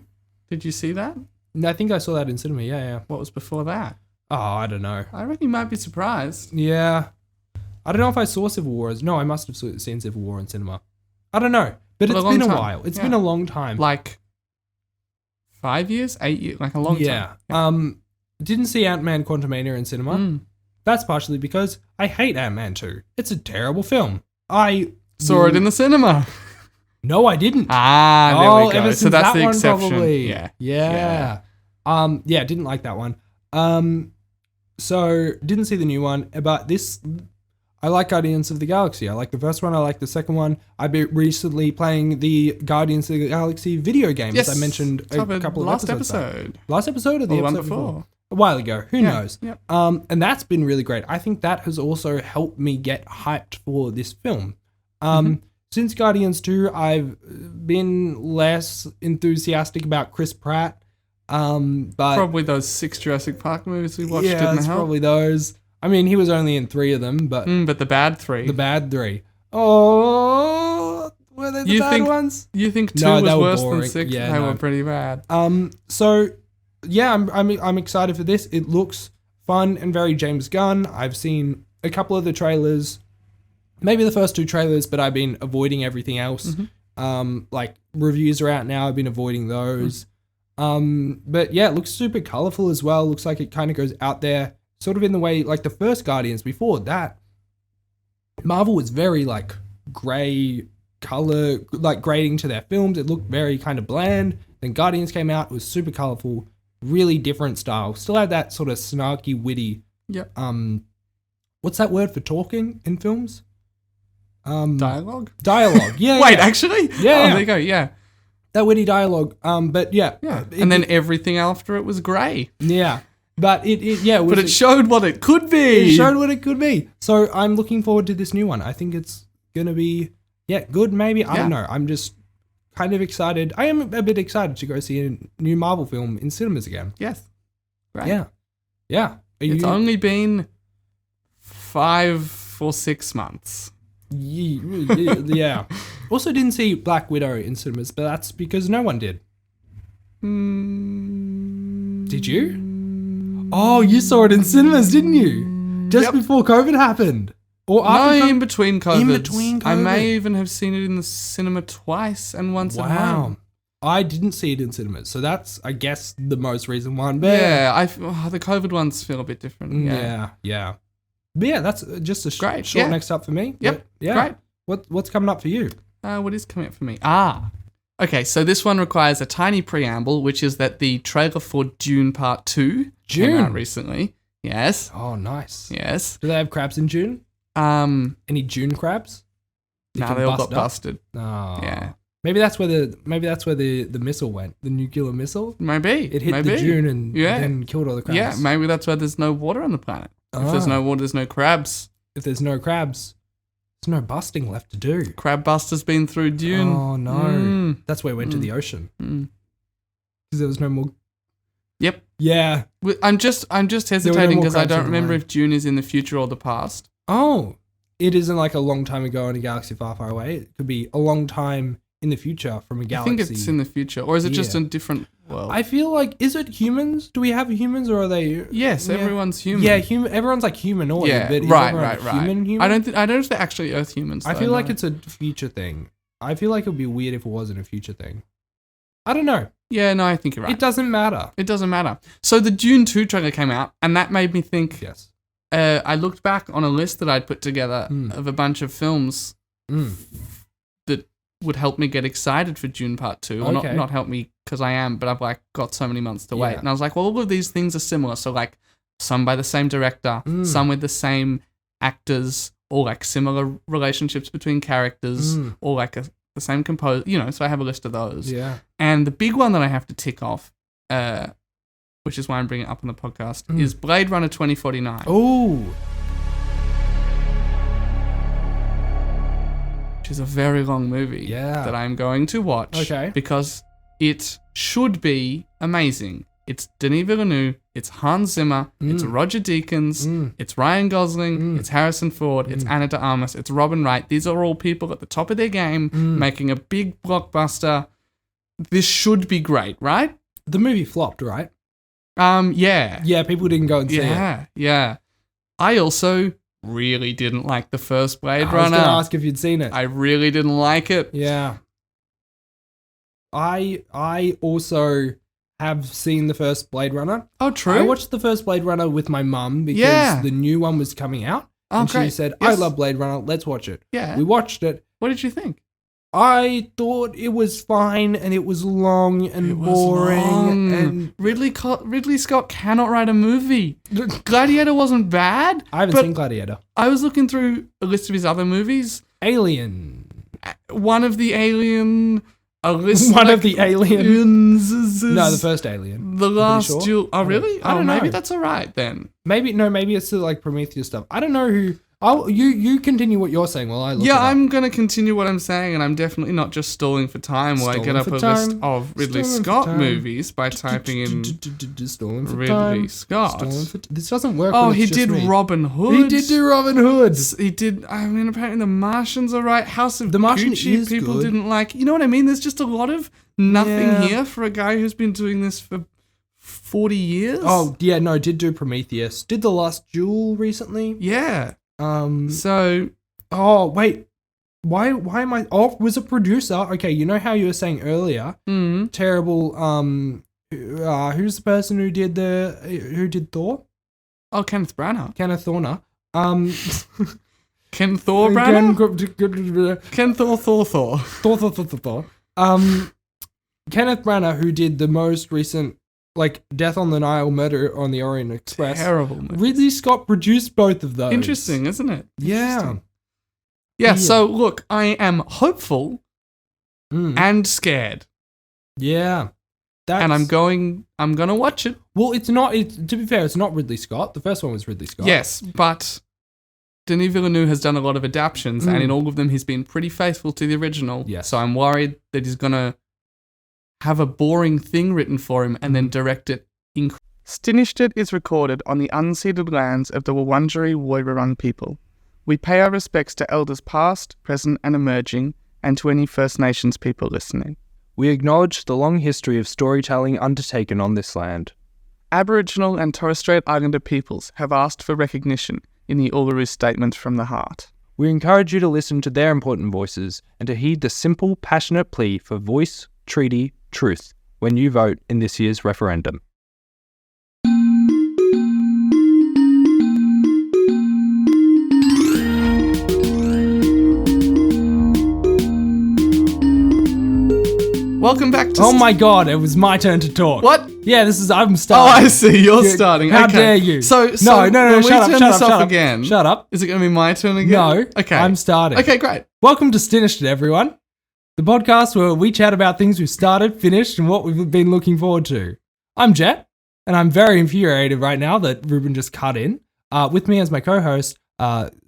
Did you see that? I think I saw that in cinema, yeah. What was before that? Oh, I don't know. I reckon you might be surprised. Yeah. I don't know if I saw Civil War. No, I must have seen Civil War in cinema. I don't know. But it's been a while. It's been a long time. Like 5 years? 8 years? Like a long time. Yeah. Didn't see Ant-Man Quantumania in cinema. That's partially because I hate Ant-Man 2. It's a terrible film. I saw it in the cinema. No, I didn't. There we go. So that's that the one exception. Probably. Yeah. Didn't like that one. So didn't see the new one, but this, I like Guardians of the Galaxy. I like the first one. I like the second one. I've been recently playing the Guardians of the Galaxy video game, as I mentioned a couple of episodes back. Last episode or the episode before? A while ago. Who knows? Yep. And that's been really great. I think that has also helped me get hyped for this film. Since Guardians 2, I've been less enthusiastic about Chris Pratt. But probably those 6 Jurassic Park movies we watched didn't help. Yeah, probably those. I mean, he was only in 3 of them, but... but the bad 3. The bad 3. Oh, were they the bad ones? You think 2 was worse than 6? Yeah, they were pretty bad. So, yeah, I'm excited for this. It looks fun and very James Gunn. I've seen a couple of the trailers, maybe the first 2 trailers, but I've been avoiding everything else. Like, reviews are out now. I've been avoiding those. But yeah, it looks super colorful as well. Looks like it kind of goes out there, sort of in the way like the first Guardians. Before that, Marvel was very like gray color, like grading to their films. It looked very kind of bland. Then Guardians came out, it was super colorful, really different style. Still had that sort of snarky, witty. Yep. What's that word for talking in films? Dialogue. Yeah. Wait, actually? Yeah. There you go. Yeah. That witty dialogue. But yeah. And then everything after it was grey. Yeah. But it showed what it could be. It showed what it could be. So I'm looking forward to this new one. I think it's going to be, good maybe. I don't know. I'm just kind of excited. I am a bit excited to go see a new Marvel film in cinemas again. Yes. Right. Yeah. Yeah. It's only been 5 or 6 months. Yeah. Also didn't see Black Widow in cinemas, but that's because no one did. Did you? Oh, you saw it in cinemas, didn't you? Just before COVID happened. Or after in between COVID. In between COVID. I may even have seen it in the cinema twice and once at home. I didn't see it in cinemas, so that's, I guess, the most recent one. But the COVID ones feel a bit different. Yeah. But yeah, that's just a short next up for me. Yep. Yeah. Great. What's coming up for you? What is coming up for me? Okay, so this one requires a tiny preamble, which is that the trailer for Dune Part 2 came out recently. Yes. Oh, nice. Yes. Do they have crabs in Dune? Any Dune crabs? Nah, they all got busted. Oh. Yeah. Maybe that's where the missile went. The nuclear missile. Maybe. It hit the dune and then killed all the crabs. Yeah, maybe that's why there's no water on the planet. If there's no water, there's no crabs. If there's no crabs, there's no busting left to do. Crab buster's been through Dune. Oh no. That's where it went to the ocean. Because there was no more. Yep. Yeah. I'm just hesitating because I don't remember if Dune is in the future or the past. Oh. It isn't like a long time ago in a galaxy far, far away. It could be a long time in the future from a galaxy. I think it's in the future. Or is it just a different world? I feel like, is it humans? Do we have humans or are they? Yes, everyone's human. Yeah, everyone's like humanoid. Yeah, but is right. Human? I don't know if they're actually Earth humans. I feel like it's a future thing. I feel like it would be weird if it wasn't a future thing. I don't know. Yeah, no, I think you're right. It doesn't matter. It doesn't matter. So the Dune 2 trailer came out, and that made me think. Yes. I looked back on a list that I'd put together of a bunch of films that would help me get excited for Dune Part 2. Or not help me because I am, but I've like got so many months to wait. And I was like, well, all of these things are similar. So like some by the same director, some with the same actors, or like similar relationships between characters, or like the same composer, so I have a list of those. Yeah. And the big one that I have to tick off, which is why I'm bringing it up on the podcast, is Blade Runner 2049. Oh. Which is a very long movie that I'm going to watch because it should be amazing. It's Denis Villeneuve, it's Hans Zimmer, it's Roger Deakins, it's Ryan Gosling, it's Harrison Ford, it's Ana de Armas, it's Robin Wright. These are all people at the top of their game making a big blockbuster. This should be great, right? The movie flopped, right? Yeah. Yeah, people didn't go and see it. Yeah. I also really didn't like the first Blade Runner. I was going to ask if you'd seen it. I really didn't like it. Yeah. I also have seen the first Blade Runner. Oh, true. I watched the first Blade Runner with my mum because the new one was coming out. And she said, I love Blade Runner, let's watch it. Yeah. We watched it. What did you think? I thought it was fine and it was long and boring. And Ridley Scott cannot write a movie. Gladiator wasn't bad. I haven't seen Gladiator. I was looking through a list of his other movies. Alien. One of the Alien. One of the Aliens. No, the first Alien. The Last Duel. Oh, really? I don't know. Maybe that's all right then. Maybe it's the like Prometheus stuff. I don't know who. You continue what you're saying while I look. Yeah, I'm going to continue what I'm saying, and I'm definitely not just stalling for time while I get up a list of Ridley Scott movies by typing in Ridley Scott. This doesn't work. Oh, he did Robin Hood. He did do Robin Hood. He did. I mean, apparently The Martian's alright. House of The Martian Gucci is people good. didn't like. You know what I mean? There's just a lot of nothing here for a guy who's been doing this for 40 years. Oh yeah, no, did do Prometheus. Did The Last Duel recently. Yeah. So, oh wait, why am I? Oh, was a producer. Okay, you know how you were saying earlier, terrible. Who's the person who did Thor? Oh, Kenneth Branagh. Kenneth Thorner. Ken Thor Branagh. Ken Thor. Thor. Kenneth Branagh, who did the most recent, like Death on the Nile, Murder on the Orient Express. Terrible movie. Ridley Scott produced both of those. Interesting, isn't it? Yeah. Yeah, so look, I am hopeful and scared. Yeah. And I'm going to watch it. Well, to be fair, it's not Ridley Scott. The first one was Ridley Scott. Yes, but Denis Villeneuve has done a lot of adaptions, and in all of them he's been pretty faithful to the original. Yes. So I'm worried that he's going to have a boring thing written for him and then direct it. Stinished It is recorded on the unceded lands of the Wurundjeri Woiwurrung people. We pay our respects to elders past, present and emerging, and to any First Nations people listening. We acknowledge the long history of storytelling undertaken on this land. Aboriginal and Torres Strait Islander peoples have asked for recognition in the Uluru Statement from the Heart. We encourage you to listen to their important voices and to heed the simple, passionate plea for voice, treaty, truth when you vote in this year's referendum. Welcome back to... Oh my god, it was my turn to talk. What? Yeah, I'm Oh, starting. I see. You're starting. How okay. dare you? So no, when shut we up, turn shut this up, off shut again, up. Shut up. Is it going to be my turn again? No. Okay. I'm starting. Okay, great. Welcome to Stinished It, everyone. The podcast where we chat about things we've started, finished, and what we've been looking forward to. I'm Jett, and I'm very infuriated right now that Reuben just cut in. With me as my co-host,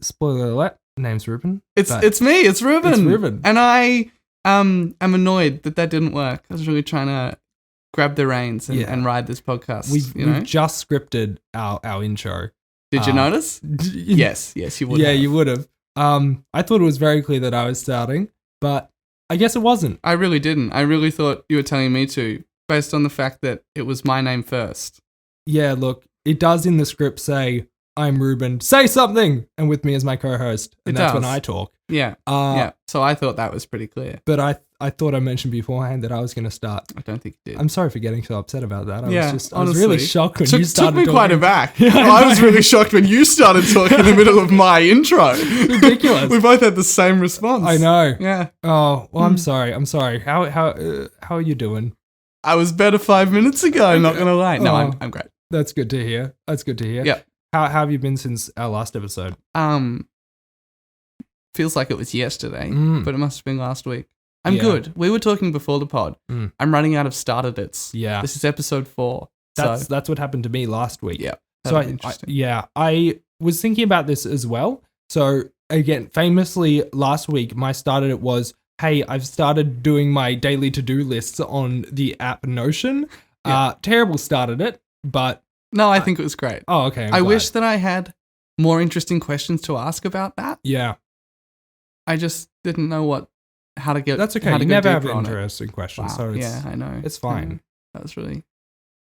spoiler alert, name's Reuben. It's me. It's Reuben. It's Reuben. And I am annoyed that didn't work. I was really trying to grab the reins and ride this podcast. We've just scripted our intro. Did you notice? Yes, you would. Yeah, you would have. I thought it was very clear that I was starting, but I guess it wasn't. I really didn't. I really thought you were telling me to, based on the fact that it was my name first. Yeah, look, it does in the script say, I'm Reuben, say something, and with me as my co-host, and that's when I talk. Yeah, yeah. So I thought that was pretty clear. But I thought I mentioned beforehand that I was going to start. I don't think you did. I'm sorry for getting so upset about that. I was really shocked when you started took me talking. quite aback. Yeah, I was really shocked when you started talking in the middle of my intro. Ridiculous. We both had the same response. I know. Yeah. Oh, well, I'm sorry. How are you doing? I was better 5 minutes ago, not going to lie. No, I'm great. That's good to hear. Yeah. How have you been since our last episode? Feels like it was yesterday, but it must have been last week. I'm Yeah. good. We were talking before the pod. I'm running out of started its. Yeah. This is episode 4. That's what happened to me last week. Yeah. So Interesting. I was thinking about this as well. So again, famously last week, my started it was, hey, I've started doing my daily to-do lists on the app Notion. Yeah. Terrible started it, but No, I think it was great. oh, okay. I wish that I had more interesting questions to ask about that. Yeah, I just didn't know how to get. that's okay. How to You go never have deeper on it. interesting questions, Wow. so Yeah, I know. it's fine. That was really.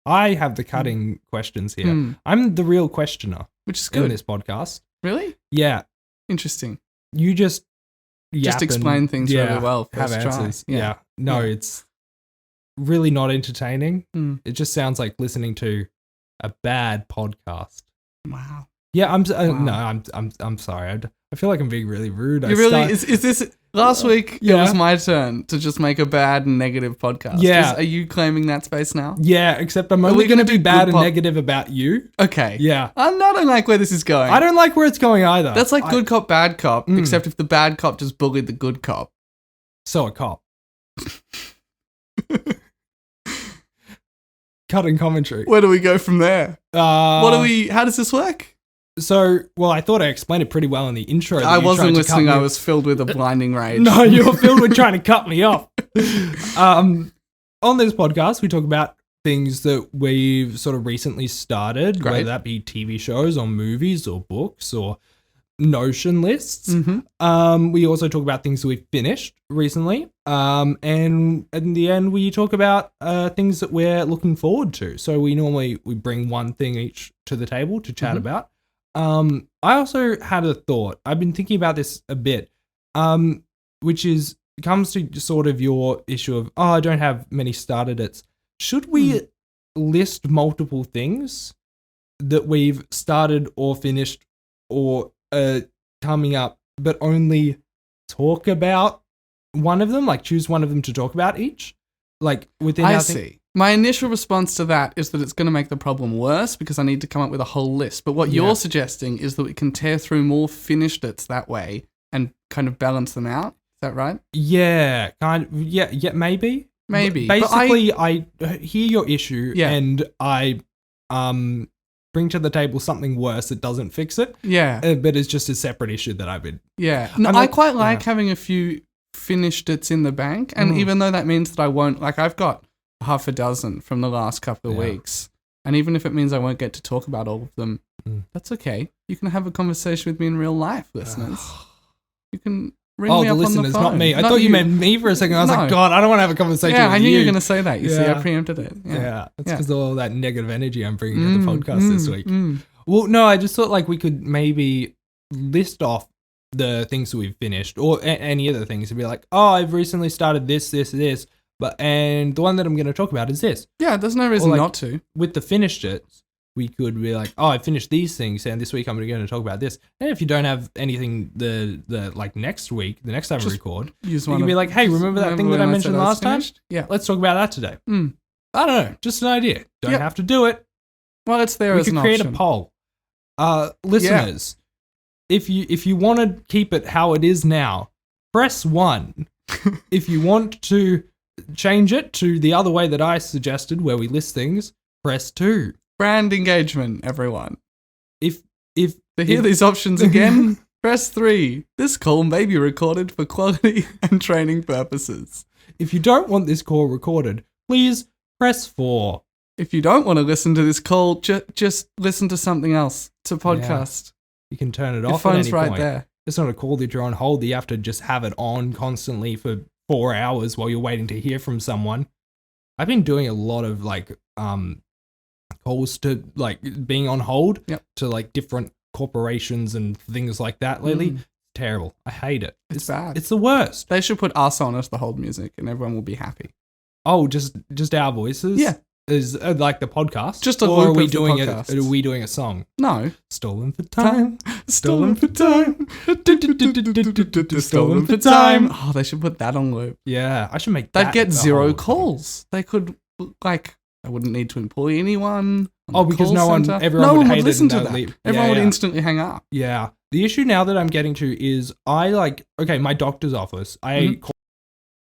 I have the cutting questions here. Hmm. I'm the real questioner Which is in good. this podcast. Really Yeah, interesting. you just yap explain and- things really well Have first try. answers. Yeah. Yeah. No, Yeah. it's really not entertaining. Mm. It just sounds like listening to a bad podcast. Wow. Yeah, I'm Wow. no, I'm sorry. I feel like I'm being really rude. You really is this last week? It Yeah. was my turn to just make a bad and negative podcast. Yeah. Are you claiming that space now? Yeah, except I'm Are only we going to gonna be do bad good and negative about you. Okay. Yeah. I don't like where this is going. I don't like where it's going either. That's like good cop, bad cop, Mm. except if the bad cop just bullied the good cop. So a cop. Cutting commentary. Where do we go from there? How does this work? So, well, I thought I explained it pretty well in the intro. that I you wasn't tried to listening. cut I me- was filled with a blinding rage. No, you're filled with trying to cut me off. On this podcast, we talk about things that we've sort of recently started, Great. whether that be TV shows or movies or books or Notion lists. Mhm. We also talk about things that we've finished recently. And in the end, we talk about things that we're looking forward to. So we bring one thing each to the table to chat Mhm. about. I also had a thought. I've been thinking about this a bit, which comes to sort of your issue of, I don't have many started its. Should we list multiple things that we've started or finished or coming up, but only talk about one of them? Like choose one of them to talk about each? Like within I our see. My initial response to that is that it's going to make the problem worse because I need to come up with a whole list. But what you're suggesting is that we can tear through more finished its that way and kind of balance them out. Is that right? Yeah, yeah, maybe. Maybe. But Basically, I hear your issue Yeah. and I bring to the table something worse that doesn't fix it, Yeah. but it's just a separate issue that I've been. Yeah. No, I'm I like- quite like having a few finished its in the bank. And even though that means that I won't, like I've got half a dozen from the last couple of weeks. And even if it means I won't get to talk about all of them, that's okay. You can have a conversation with me in real life, listeners. You can ring Oh, me the up on listeners, the phone. not me. I thought you meant me for a second. I was No. like, God, I don't want to have a conversation Yeah, with I knew you. you were going to say that. You see, I Yeah. preempted it. Yeah, that's Yeah. because of all that negative energy I'm bringing to the podcast this week. Mm. Well, no, I just thought like we could maybe list off the things that we've finished or any other things and be like, oh, I've recently started this, and the one that I'm going to talk about is this. Yeah, there's no reason Or, like, not to. With the finished it, we could be like, oh, I finished these things, and this week I'm going to talk about this. And if you don't have anything the like next week, the next time we Just record, Use you one can be of- like, hey, remember that thing that I when mentioned said last time? finished? Yeah. Let's talk about that today. Mm. I don't know. Just an idea. Don't Yep. have to do it. Well, it's there We as could an create option. a poll. Listeners, if you want to keep it how it is now, press 1. If you want to change it to the other way that I suggested, where we list things, press 2. Brand engagement, everyone. If To hear these options again, press 3. This call may be recorded for quality and training purposes. if you don't want this call recorded, please press 4. If you don't want to listen to this call, just listen to something else. It's a podcast. You can turn it Your off at phone's any right point. there. It's not a call that you're on hold that you have to just have it on constantly for 4 hours while you're waiting to hear from someone. I've been doing a lot of like calls to like being on hold to like different corporations and things like that lately. Terrible. I hate it. It's bad. It's the worst. They should put us on as the hold music and everyone will be happy. Oh, just our voices? Yeah. Is like the podcast? Just a or loop are we of the doing podcasts. Are we doing a song? No. Stolen for time. Stolen for time. Stolen for time. Oh, they should put that on loop. Yeah, I should make They'd that get the 0 whole calls. They could, like, I wouldn't need to employ anyone. on Oh, the because call no one- center. everyone no would one hate would it listen and to they'd that. leave. Everyone Yeah, would yeah. instantly hang up. Yeah. The issue now that I'm getting to is I like, okay, my doctor's office, I call